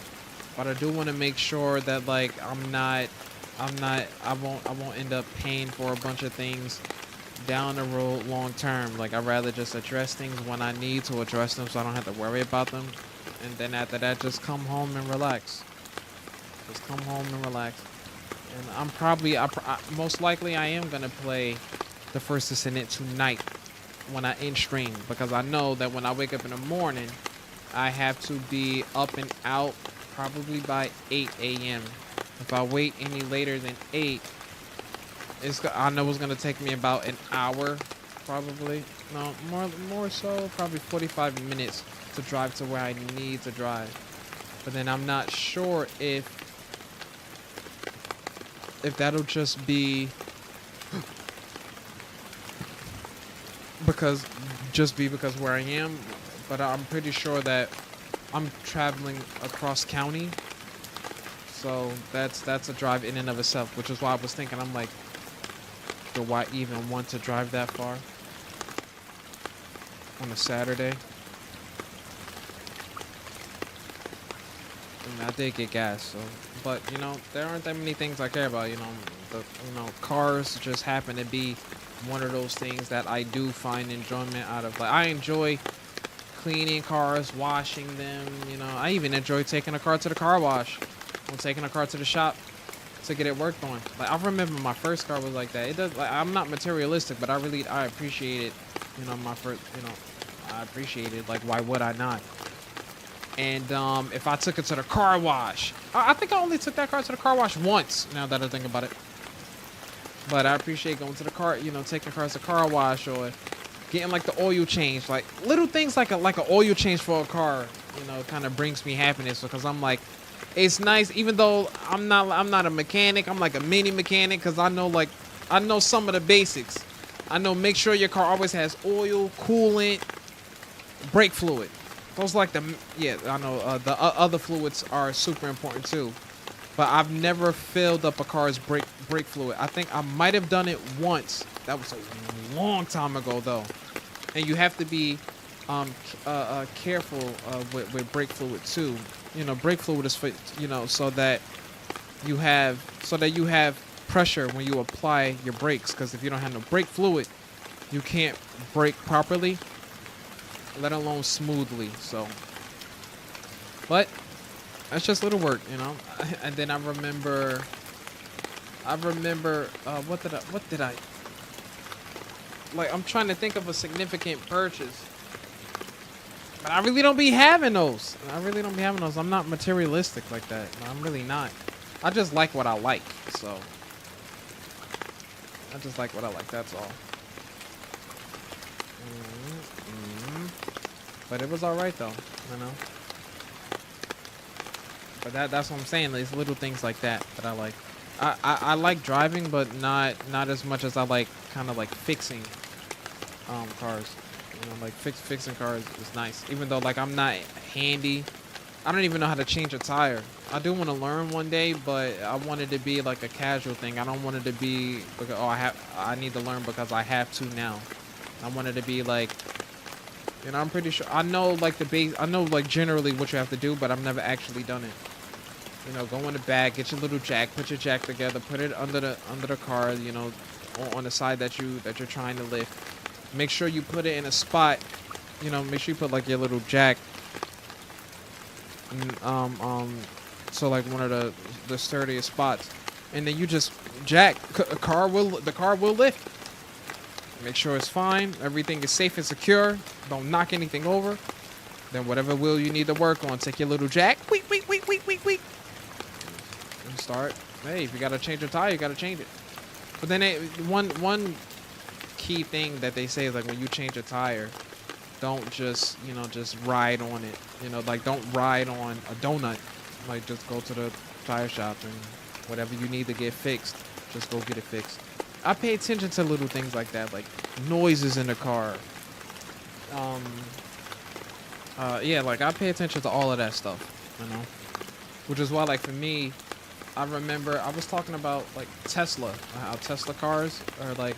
But I do want to make sure that, like, I won't end up paying for a bunch of things down the road long term. Like, I'd rather just address things when I need to address them, so I don't have to worry about them. And then after that, just come home and relax. Just come home and relax. And I'm probably, most likely I am gonna play the First Descendant tonight when I end stream, because I know that when I wake up in the morning, I have to be up and out probably by 8 a.m. If I wait any later than 8, I know it's gonna take me about an hour, probably. No, more so, probably 45 minutes to drive to where I need to drive. But then I'm not sure if that'll just be because where I am, but I'm pretty sure that I'm traveling across county, so that's a drive in and of itself, which is why I was thinking, I'm like, do I even want to drive that far on a Saturday? I mean, I did get gas, so, but you know, there aren't that many things I care about. You know, cars just happen to be one of those things that I do find enjoyment out of. Like, I enjoy cleaning cars, washing them. You know, I even enjoy taking a car to the car wash, or taking a car to the shop to get it worked on. Like, I remember my first car was like that. It does. Like, I'm not materialistic, but I appreciate it. You know, I appreciate it. Like, why would I not? And if I took it to the car wash, I think I only took that car to the car wash once, now that I think about it. But I appreciate going to the car, taking cars to car wash or getting like the oil change, like little things like a oil change for a car, kind of brings me happiness because I'm like, it's nice. Even though I'm not a mechanic, I'm like a mini mechanic because I know some of the basics. I know make sure your car always has oil, coolant, brake fluid. Those like I know the other fluids are super important too. But I've never filled up a car's brake fluid. I think I might have done it once. That was a long time ago though. And you have to be careful with brake fluid too. Brake fluid is for so that you have pressure when you apply your brakes. Because if you don't have no brake fluid, you can't brake properly, let alone smoothly. So, but that's just little work, And then I remember, what did I, like, I'm trying to think of a significant purchase, but I really don't be having those. I'm not materialistic like that. No, I'm really not. I just like what I like, so. I just like what I like, that's all. But it was alright though, But that's what I'm saying. These little things like that I like. I like driving, but not as much as I like kind of like fixing cars. Like fixing cars is nice. Even though like I'm not handy, I don't even know how to change a tire. I do want to learn one day, but I want it to be like a casual thing. I don't want it to be because I need to learn because I have to now. I want it to be like, I'm pretty sure I know like the base. I know like generally what you have to do, but I've never actually done it. Go in the back, get your little jack, put your jack together, put it under the car, on the side that you're trying to lift. Make sure you put it in a spot, make sure you put like your little jack, so like one of the sturdiest spots, and then you just jack. The car will lift. Make sure it's fine, everything is safe and secure. Don't knock anything over. Then whatever wheel you need to work on, take your little jack, weak. And start. Hey, if you gotta change a tire, you gotta change it. But then one key thing that they say is like when you change a tire, don't just just ride on it. Like don't ride on a donut. Like just go to the tire shop and whatever you need to get fixed, just go get it fixed. I pay attention to little things like that, like noises in the car. Yeah, like I pay attention to all of that stuff, which is why, like for me, I remember I was talking about like Tesla, how Tesla cars are like,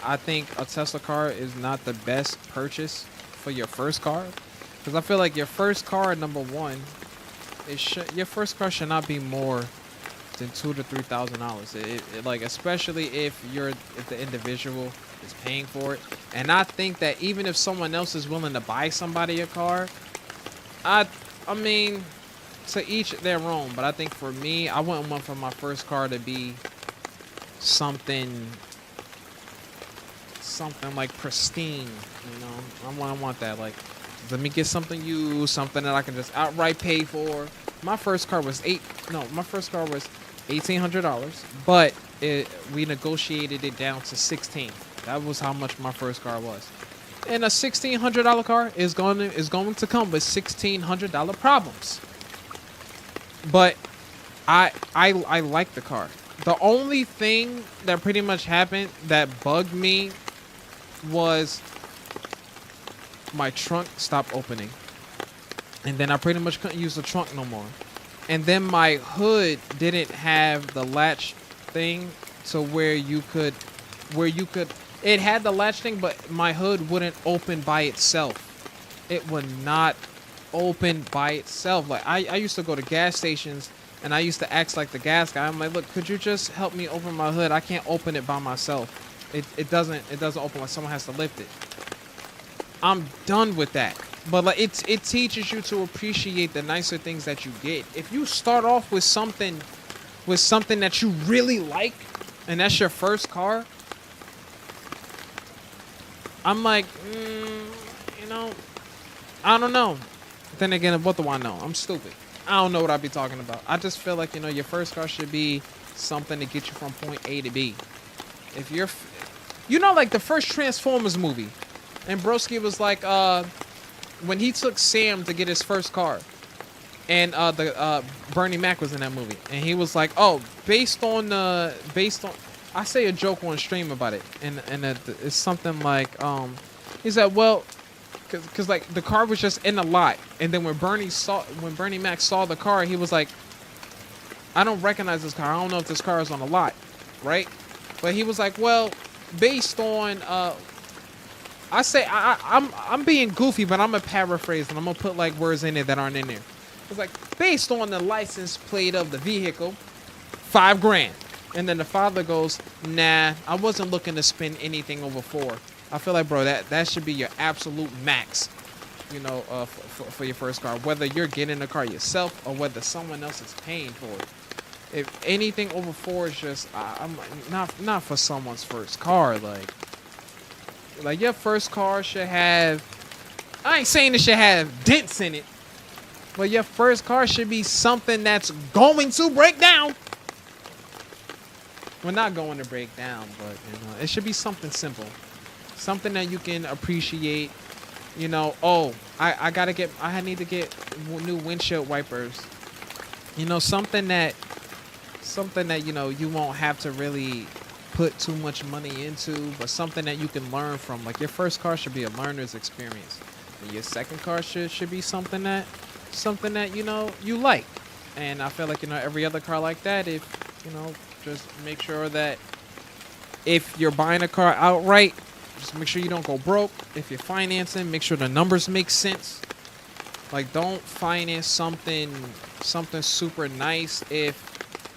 I think a Tesla car is not the best purchase for your first car, because I feel like your first car, number one, your first car should not be more than $2,000 to $3,000. Like especially if the individual is paying for it. And I think that even if someone else is willing to buy somebody a car, I mean, to each their own. But I think for me, I wouldn't want for my first car to be something like pristine. I want that. Like, let me get something used, something that I can just outright pay for. My first car was $1,800, but we negotiated it down to $1,600. That was how much my first car was. And a $1,600 car is going to come with $1,600 problems. But I like the car. The only thing that pretty much happened that bugged me was my trunk stopped opening. And then I pretty much couldn't use the trunk no more. And then my hood didn't have the latch thing to where you could, it had the latch thing, but my hood wouldn't open by itself. It would not open by itself. Like I used to go to gas stations and I used to ask like the gas guy. I'm like, look, could you just help me open my hood? I can't open it by myself. It doesn't open. Like someone has to lift it. I'm done with that. But like it teaches you to appreciate the nicer things that you get. If you start off with something that you really like, and that's your first car, I'm like, I don't know. Then again, what do I know? I'm stupid. I don't know what I be talking about. I just feel like, your first car should be something to get you from point A to B. if you're, you know, like the first Transformers movie, and Broski was like, when he took Sam to get his first car, and Bernie Mac was in that movie, and he was like, oh, based on I say a joke on stream about it, and it's something like, he said, well, cause like the car was just in the lot, and then when Bernie Mac saw the car, he was like, I don't recognize this car. I don't know if this car is on the lot, right? But he was like, well, based on I say I'm being goofy, but I'm gonna paraphrase and I'm gonna put like words in it that aren't in there. It's like, based on the license plate of the vehicle, $5,000. And then the father goes, nah, I wasn't looking to spend anything over 4. I feel like, bro, that should be your absolute max, you know, for your first car. Whether you're getting the car yourself or whether someone else is paying for it. If anything over 4 is just, I'm not for someone's first car. Like your first car should have, I ain't saying it should have dents in it, but your first car should be something that's going to break down. Well, not going to break down, but you know, it should be something simple, something that you can appreciate. You know, oh, I need to get new windshield wipers. You know, something that you know you won't have to really put too much money into, but something that you can learn from. Like your first car should be a learner's experience, and your second car should be something that you know you like. And I feel like, you know, every other car like that, if you know, just make sure that if you're buying a car outright, just make sure you don't go broke. If you're financing, make sure the numbers make sense. Like, don't finance something super nice if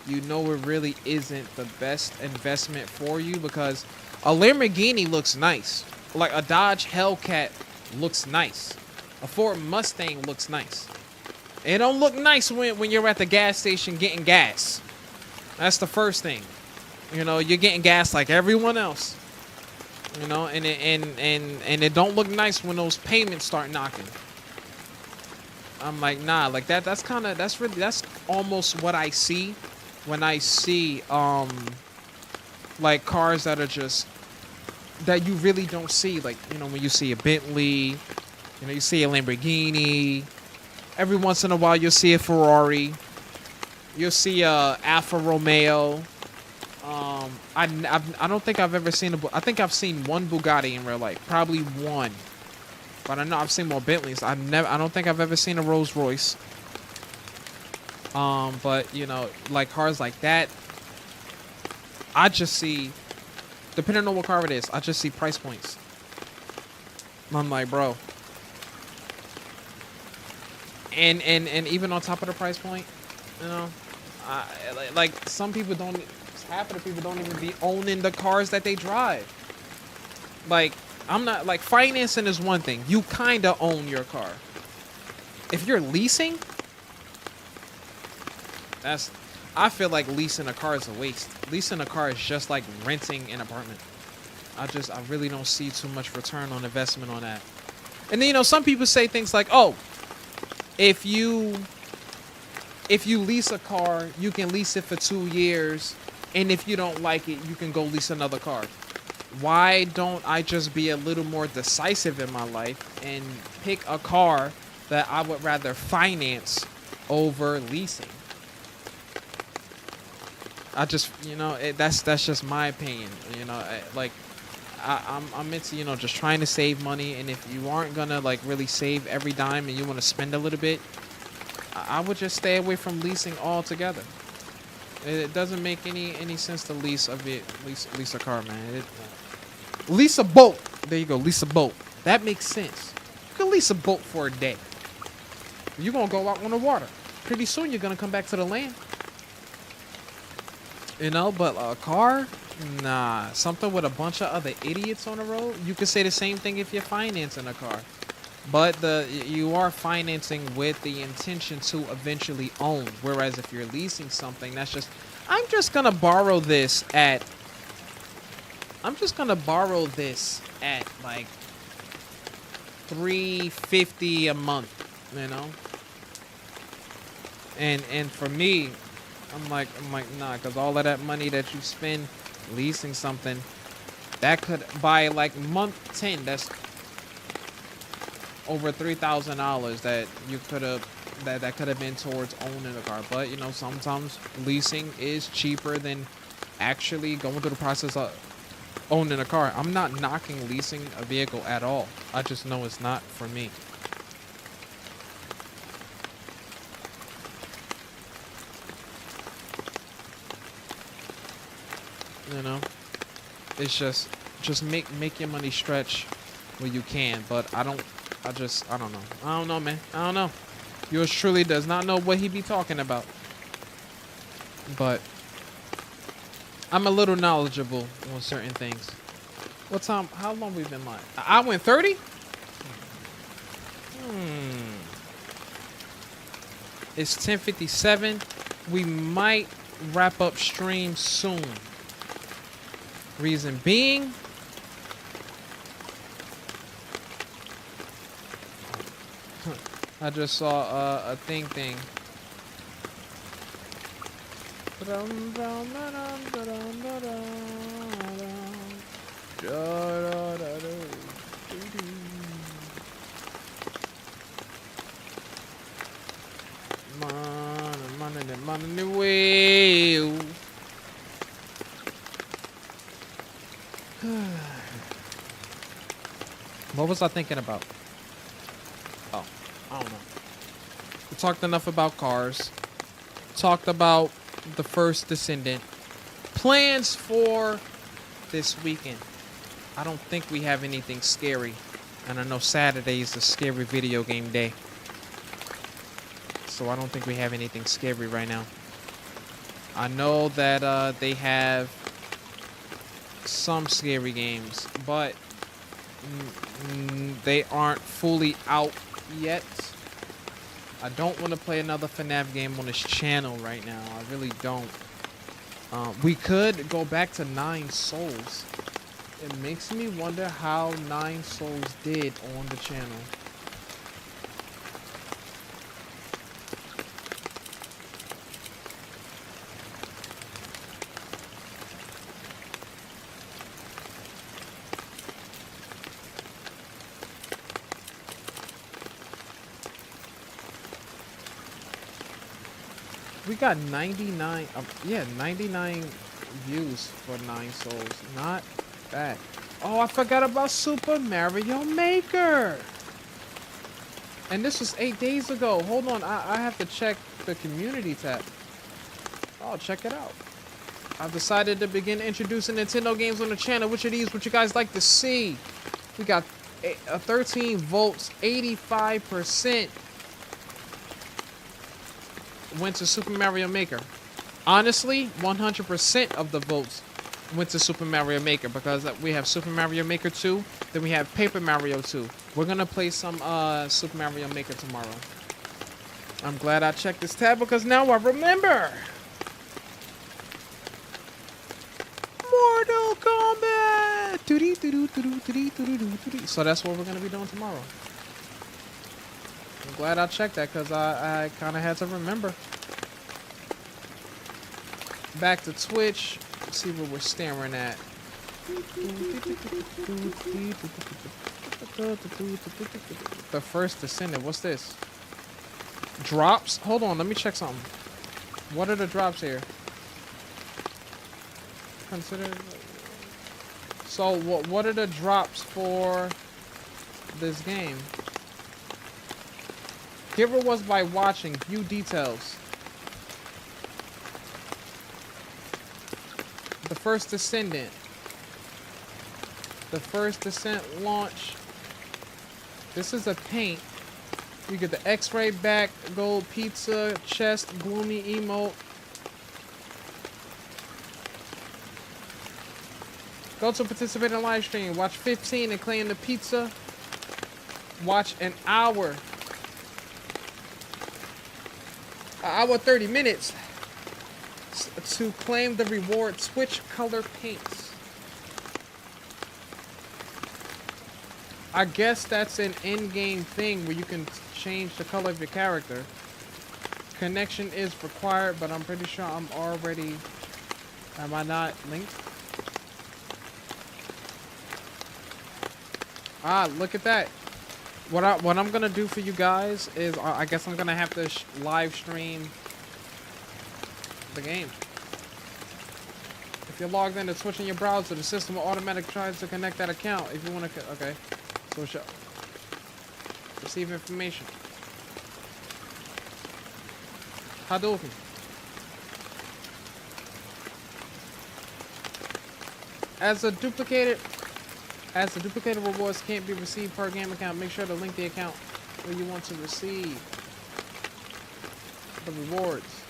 you know it really isn't the best investment for you, because a Lamborghini looks nice. Like a Dodge Hellcat looks nice. A Ford Mustang looks nice. It don't look nice when you're at the gas station getting gas. That's the first thing. You know, you're getting gas like everyone else. You know, and it don't look nice when those payments start knocking. I'm like, nah, like that's almost what I see when I see like cars that are just, that you really don't see. Like, you know, when you see a Bentley, you know, you see a Lamborghini, every once in a while you'll see a Ferrari, you'll see a Alfa Romeo. I don't think I've ever seen I think I've seen one Bugatti in real life, probably one. But I know I've seen more Bentleys. I don't think I've ever seen a Rolls Royce. But you know, like cars like that, I just see, depending on what car it is, I just see price points. I'm like, bro. And even on top of the price point, you know, like some people don't, half of the people don't even be owning the cars that they drive. Like, I'm not, like, financing is one thing. You kind of own your car. If you're leasing, I feel like leasing a car is a waste. Leasing a car is just like renting an apartment. I really don't see too much return on investment on that. And then, you know, some people say things like, oh, if you lease a car, you can lease it for 2 years, and if you don't like it, you can go lease another car. Why don't I just be a little more decisive in my life and pick a car that I would rather finance over leasing? I just, you know, that's just my opinion. You know, I'm into, you know, just trying to save money, and if you aren't gonna like really save every dime and you want to spend a little bit, I would just stay away from leasing altogether. It doesn't make any sense to lease a car, man. Lease a boat. There you go, lease a boat. That makes sense. You can lease a boat for a day. You're gonna go out on the water. Pretty soon you're gonna come back to the land. You know, but a car, nah. Something with a bunch of other idiots on the road. You could say the same thing if you're financing a car, but you are financing with the intention to eventually own. Whereas if you're leasing something, that's just, I'm just gonna borrow this at like $350 a month, you know. And for me, I'm like, nah, because all of that money that you spend leasing something that could, by like month 10, that's over $3,000 that you could have, that could have been towards owning a car. But you know, sometimes leasing is cheaper than actually going through the process of owning a car. I'm not knocking leasing a vehicle at all. I just know it's not for me. You know, it's just make your money stretch where you can. But I don't know. I don't know, man. I don't know. Yours truly does not know what he be talking about. But I'm a little knowledgeable on certain things. What time? How long we been live? I went 30? It's 10:57. We might wrap up stream soon. Reason being, I just saw a thing. Money way. What was I thinking about? Oh, I don't know. We talked enough about cars. Talked about the first Descendant. Plans for this weekend. I don't think we have anything scary. And I know Saturday is the scary video game day. So I don't think we have anything scary right now. I know that they have some scary games, but they aren't fully out yet. I don't want to play another FNAF game on this channel right now. I really don't. We could go back to 9 Souls. It makes me wonder how 9 Souls did on the channel. We got 99, 99 views for 9 Souls. Not bad. Oh, I forgot about Super Mario Maker. And this was 8 days ago. Hold on, I have to check the community tab. Oh, check it out. I've decided to begin introducing Nintendo games on the channel. Which of these would you guys like to see? We got a 13 volts, 85%. Went to Super Mario Maker. Honestly, 100% of the votes went to Super Mario Maker because we have Super Mario Maker 2, then we have Paper Mario 2. We're gonna play some Super Mario Maker tomorrow. I'm glad I checked this tab because now I remember. Mortal Kombat. So that's what we're gonna be doing tomorrow. I'm glad I checked that because I kind of had to remember. Back to Twitch. Let's see what we're staring at. The first Descendant. What's this? Drops? Hold on. Let me check something. What are the drops here? Consider. So what are the drops for this game? Get rewards by watching. View details. The first Descendant. The first Descent launch. This is a paint. You get the X-ray back, gold pizza, chest, gloomy emote. Go to participate in live stream. Watch 15 and claim the pizza. Watch an hour. Hour 30 minutes to claim the reward. Switch color paints. I guess that's an in-game thing where you can change the color of your character. Connection is required, but I'm pretty sure I'm already. Am I not linked? Ah, look at that. What I'm gonna do for you guys is I guess I'm gonna have to live stream the game. If you're logged into Twitch in your browser, the system will automatically try to connect that account. If you want to, okay. So show. Receive information. Hadouken. As the duplicated rewards can't be received per game account, make sure to link the account where you want to receive the rewards.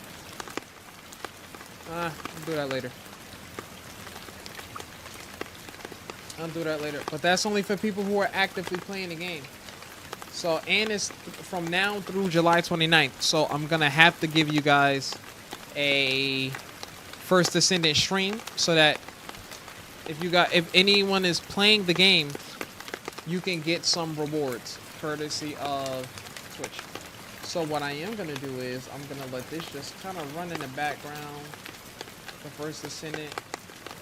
I'll do that later. I'll do that later. But that's only for people who are actively playing the game. So, and it's from now through July 29th. So I'm gonna have to give you guys a First Descendant stream so that if anyone is playing the game, you can get some rewards courtesy of Twitch. So what I am gonna do is I'm gonna let this just kind of run in the background. The First Descendant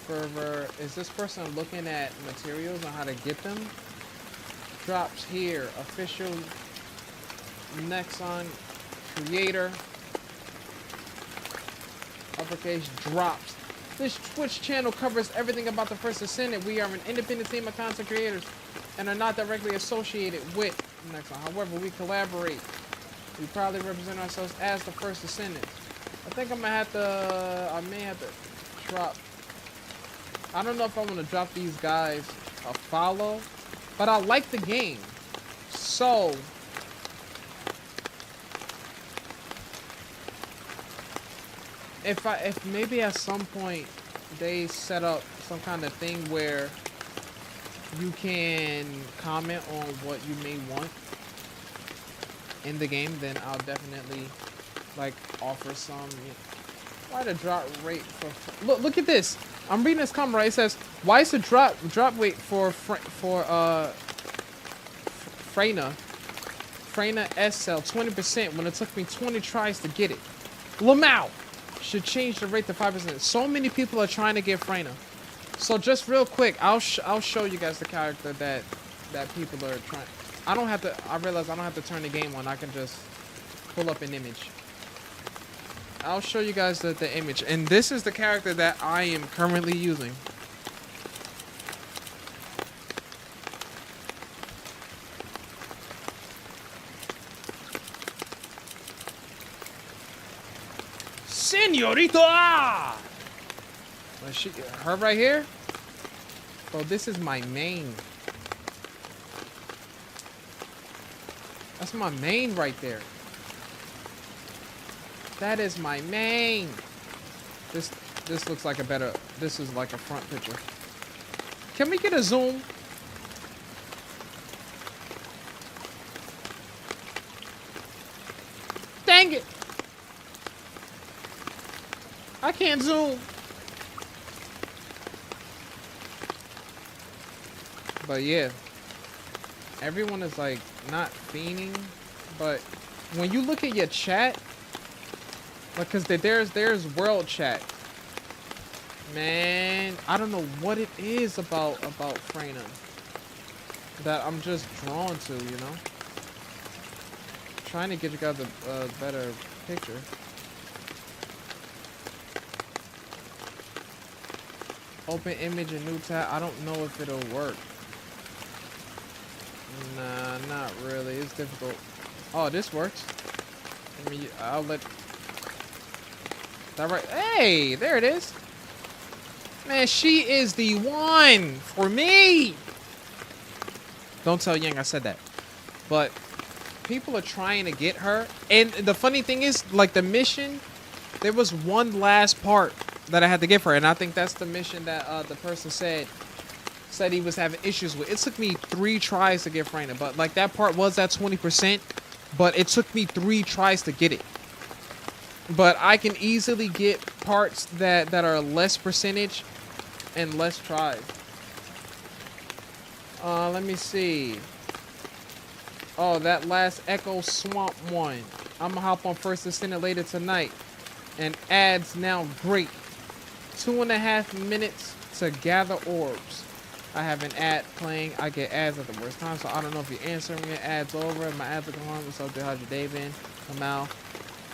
server. Is this person looking at materials on how to get them? Drops here. Official Nexon creator. Uppercase drops. This Twitch channel covers everything about the First Descendant. We are an independent team of content creators and are not directly associated with Nexon. However, we collaborate. We proudly represent ourselves as the First Descendants. I think I may have to drop. I don't know if I want to drop these guys a follow, but I like the game. So if maybe at some point they set up some kind of thing where you can comment on what you may want in the game, then I'll definitely like offer some. Why the drop rate for? Look at this. I'm reading this comment right. It says, "Why is the drop rate for Freyna SL 20% when it took me 20 tries to get it? Lamau should change the rate to 5%. So many people are trying to get Freyna. So just real quick, I'll show you guys the character that people are trying. I realize I don't have to turn the game on. I can just pull up an image. I'll show you guys the image. And this is the character that I am currently using. Señorita! Her right here? Bro, this is my main. That's my main right there. That is my main. This looks like a better. This is like a front picture. Can we get a zoom? Dang it! I can't zoom. But yeah, everyone is like not fiending, but when you look at your chat. Because there's world chat. Man, I don't know what it is about Freyna that I'm just drawn to, you know? Trying to get you guys a better picture. Open image and new tab. I don't know if it'll work. Nah, not really. It's difficult. Oh, this works. I'll let... That right? Hey, there it is. Man, she is the one for me. Don't tell Yang I said that. But people are trying to get her. And the funny thing is, like the mission, there was one last part that I had to give her. And I think that's the mission that the person said he was having issues with. It took me 3 tries to get Freyna. But like that part was at 20%. But it took me 3 tries to get it. But I can easily get parts that are less percentage and less tries. Let me see. Oh, that last Echo Swamp one. I'm gonna hop on First Descendant later tonight. And ads now great. 2.5 minutes to gather orbs. I have an ad playing. I get ads at the worst time, so I don't know if you're answering your ads over. My ads are going. What's up, dude? How's your day been? I'm out.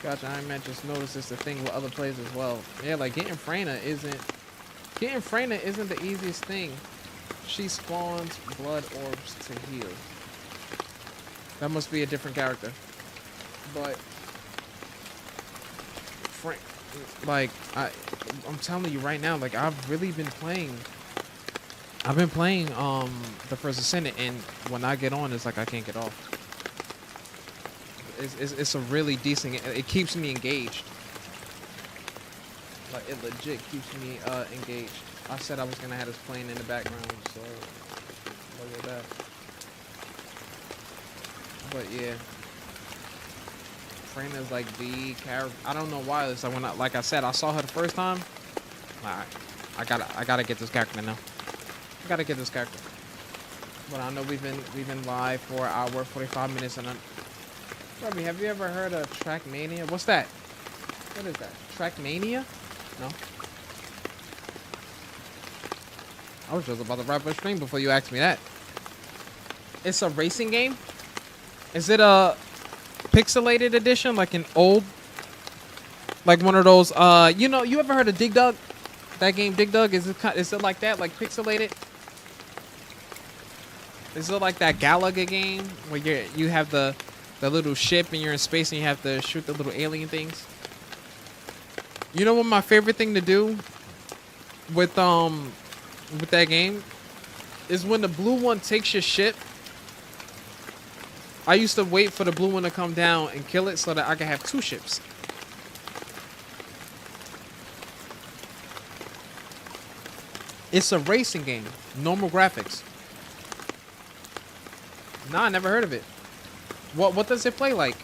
Gotcha. I meant just noticed it's the thing with other players as well. Yeah, like getting Freyna isn't the easiest thing. She spawns blood orbs to heal. That must be a different character. But like I'm telling you right now, like I've really been playing. I've been playing the First Ascendant, and when I get on, it's like I can't get off. It's a really decent. It keeps me engaged. Like it legit keeps me engaged. I said I was gonna have this playing in the background, so look at that. But yeah, Freyna's like the character. I don't know why. It's like when like I said, I saw her the first time. I gotta get this character now. I gotta get this character. But I know we've been live for an hour, 45 minutes, and Robbie, have you ever heard of Trackmania? What's that? What is that? Trackmania? No. I was just about to wrap up stream before you asked me that. It's a racing game. Is it a pixelated edition, like an old, like one of those? You know, you ever heard of Dig Dug? That game, Dig Dug, is it like that, like pixelated? Is it like that Galaga game where you have the little ship and you're in space and you have to shoot the little alien things? You know what my favorite thing to do with that game is when the blue one takes your ship. I used to wait for the blue one to come down and kill it so that I could have two ships. It's a racing game, normal graphics. Nah, I never heard of it. What does it play like?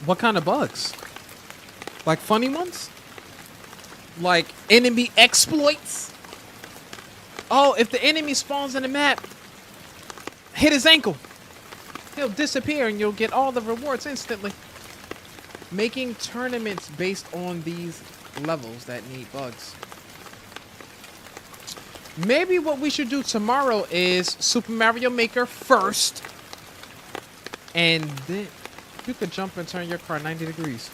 What kind of bugs? Like funny ones? Like enemy exploits? Oh, if the enemy spawns in the map, hit his ankle. He'll disappear and you'll get all the rewards instantly. Making tournaments based on these levels that need bugs. Maybe what we should do tomorrow is Super Mario Maker first. And then you could jump and turn your car 90 degrees.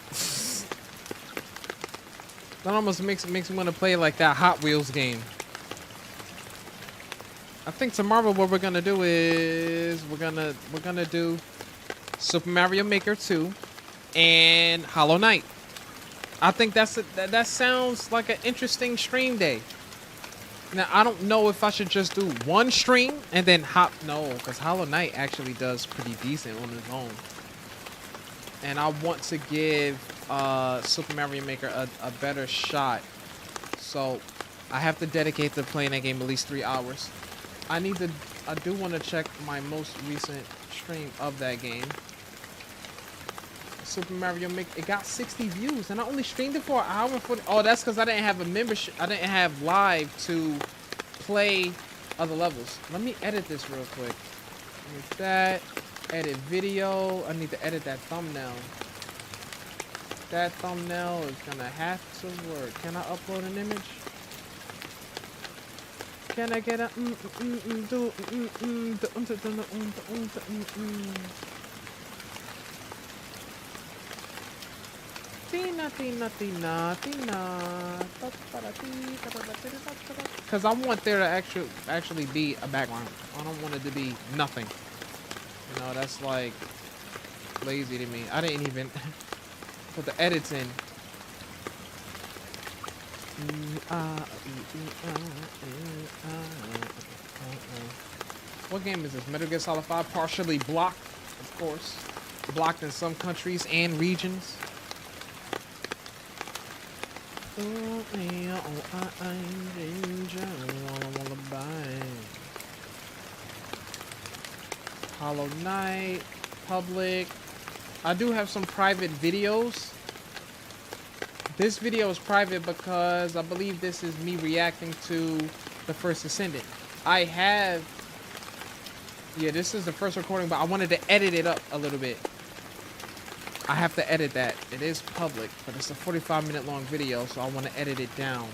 That almost makes me want to play like that Hot Wheels game. I think tomorrow what we're gonna do is we're gonna do Super Mario Maker 2 and Hollow Knight. I think that sounds like an interesting stream day. Now, I don't know if I should just do one stream and then no, because Hollow Knight actually does pretty decent on its own. And I want to give Super Mario Maker a better shot. So, I have to dedicate to playing that game at least 3 hours. I do want to check my most recent stream of that game. Super Mario Maker, it got 60 views, and I only streamed it for an hour and 40. Oh, that's because I didn't have a membership. I didn't have live to play other levels. Let me edit this real quick. Like that. Edit video. I need to edit that thumbnail. That thumbnail is gonna have to work. Can I upload an image? Can I get a Because I want there to actually be a background. I don't want it to be nothing. You know, that's like lazy to me. I didn't even put the edits in. What game is this? Metal Gear Solid 5 partially blocked, of course. blocked in some countries and regions. Hollow Knight, public. I do have some private videos. This video is private because I believe this is me reacting to the first Ascendant. Yeah, this is the first recording, but I wanted to edit it up a little bit. I have to edit that. It is public, but it's a 45-minute long video, so I want to edit it down.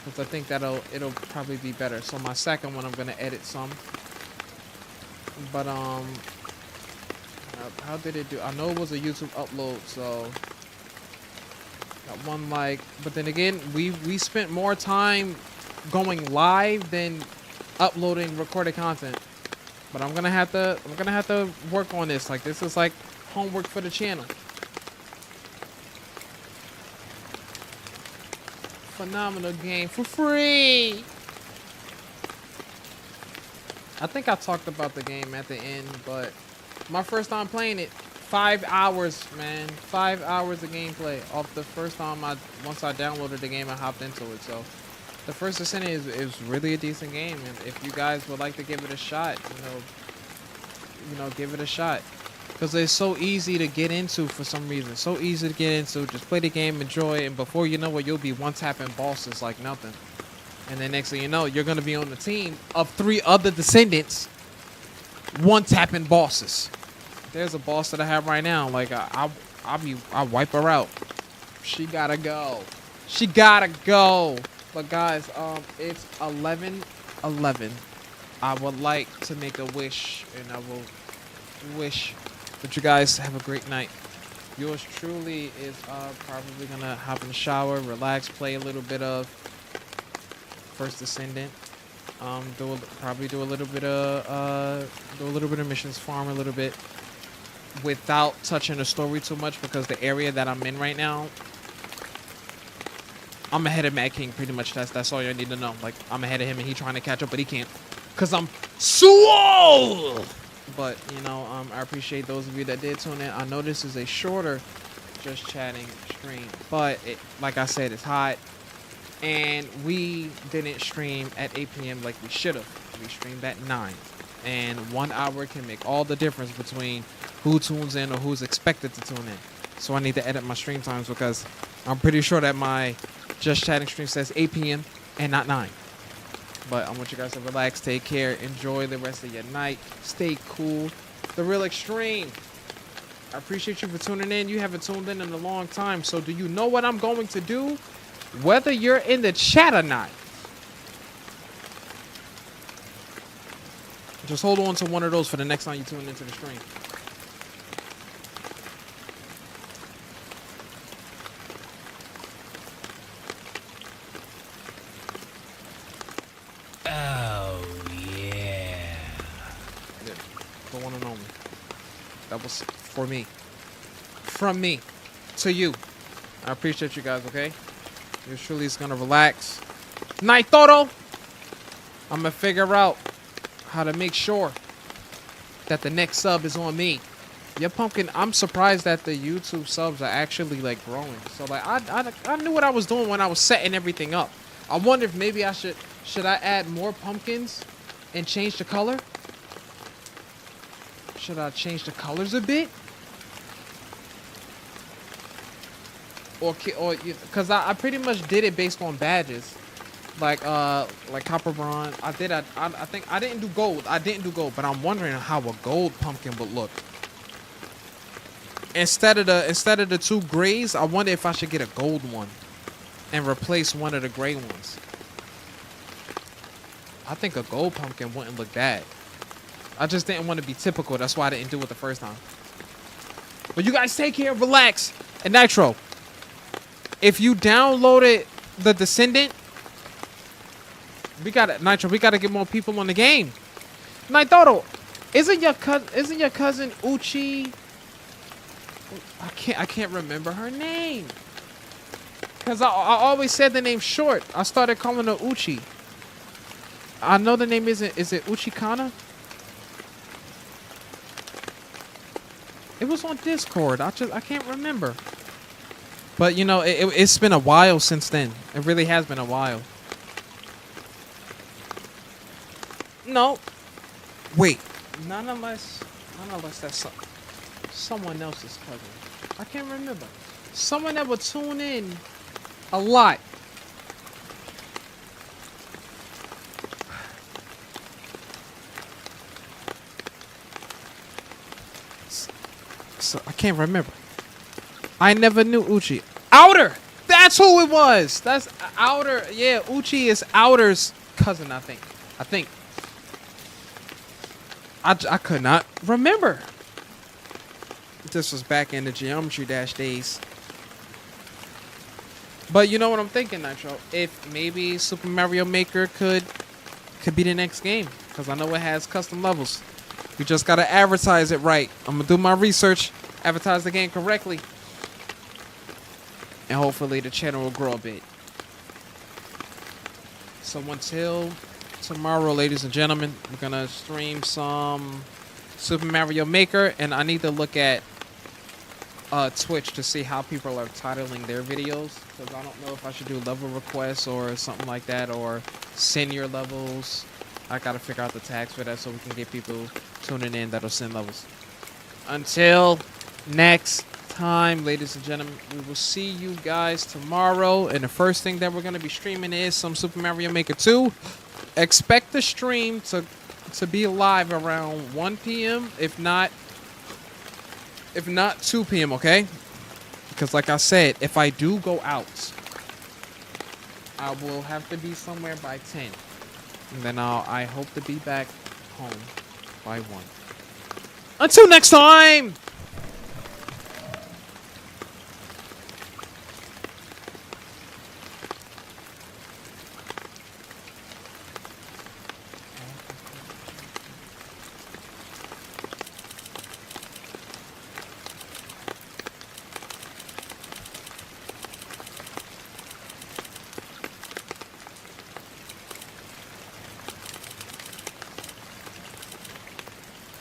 Because I think it'll probably be better. So my second one, I'm going to edit some. But, how did it do? I know it was a YouTube upload, so got one like. But then again, we spent more time going live than uploading recorded content. But I'm gonna have to work on this. Like, this is like homework for the channel. Phenomenal game for free. I think I talked about the game at the end, but my first time playing it, 5 hours, man. 5 hours of gameplay off the first time once I downloaded the game, I hopped into it. So the first Ascendant is really a decent game, and if you guys would like to give it a shot, you know, give it a shot, because it's so easy to get into for some reason. So easy to get into. Just play the game, enjoy it, and before you know it, you'll be one-tapping bosses like nothing. And then next thing you know, you're gonna be on the team of 3 other Descendants, one-tapping bosses. There's a boss that I have right now. Like, I wipe her out. She gotta go. She gotta go. But guys, it's 11:11. I would like to make a wish, and I will wish that you guys have a great night. Yours truly is probably gonna hop in the shower, relax, play a little bit of First Ascendant. Probably do a little bit of missions, farm a little bit, without touching the story too much, because the area that I'm in right now, I'm ahead of Mad King pretty much. That's all you need to know. Like, I'm ahead of him and he's trying to catch up, but he can't, cause I'm swole. But you know, I appreciate those of you that did tune in. I know this is a shorter just chatting stream, but like I said, it's hot, and we didn't stream at 8 p.m. like we should have. We streamed at 9, and 1 hour can make all the difference between who tunes in or who's expected to tune in. So I need to edit my stream times, because I'm pretty sure that my just chatting stream says 8 p.m. and not 9. But I want you guys to relax, take care, enjoy the rest of your night, stay cool. The Real Extreme, I appreciate you for tuning in. You haven't tuned in a long time, so do you know what I'm going to do? Whether you're in the chat or not, just hold on to one of those for the next time you tune into the stream. The one and only. That was for me. From me to you. I appreciate you guys, okay? Yours truly is gonna relax. Night Toto! I'm gonna figure out how to make sure that the next sub is on me. Your pumpkin, I'm surprised that the YouTube subs are actually like growing. So like I knew what I was doing when I was setting everything up. I wonder if maybe I should I add more pumpkins and change the color? Should I change the colors a bit? Or because I pretty much did it based on badges, like copper bronze. I think I didn't do gold. But I'm wondering how a gold pumpkin would look. Instead of the 2 grays, I wonder if I should get a gold one and replace one of the gray ones. I think a gold pumpkin wouldn't look bad. I just didn't want to be typical. That's why I didn't do it the first time. But you guys take care, relax, and Nitro, if you downloaded the Descendant, we gotta get more people on the game. Nitoro, isn't your cousin Uchi? I can't remember her name. Cause I always said the name short. I started calling her Uchi. I know the name is it Uchikana? It was on Discord. I can't remember. But you know, it's been a while since then. It really has been a while. No. Wait. None unless that's someone else's cousin. I can't remember. Someone that would tune in a lot. So I can't remember. I never knew Uchi. Outer! That's who it was! That's Outer. Yeah, Uchi is Outer's cousin, I think. I could not remember. This was back in the Geometry Dash days. But you know what I'm thinking, Nitro? If maybe Super Mario Maker could be the next game. Because I know it has custom levels. We just gotta advertise it right. I'm gonna do my research, advertise the game correctly, and hopefully the channel will grow a bit. So until tomorrow, ladies and gentlemen, we're gonna stream some Super Mario Maker, and I need to look at Twitch to see how people are titling their videos, because I don't know if I should do level requests or something like that, or senior levels. I gotta figure out the tags for that so we can get people tuning in that'll send levels. Until next time, ladies and gentlemen, we will see you guys tomorrow. And the first thing that we're gonna be streaming is some Super Mario Maker 2. Expect the stream to be live around 1 p.m. If not 2 p.m. Okay? Because like I said, if I do go out, I will have to be somewhere by 10. And then I hope to be back home by 1. Until next time!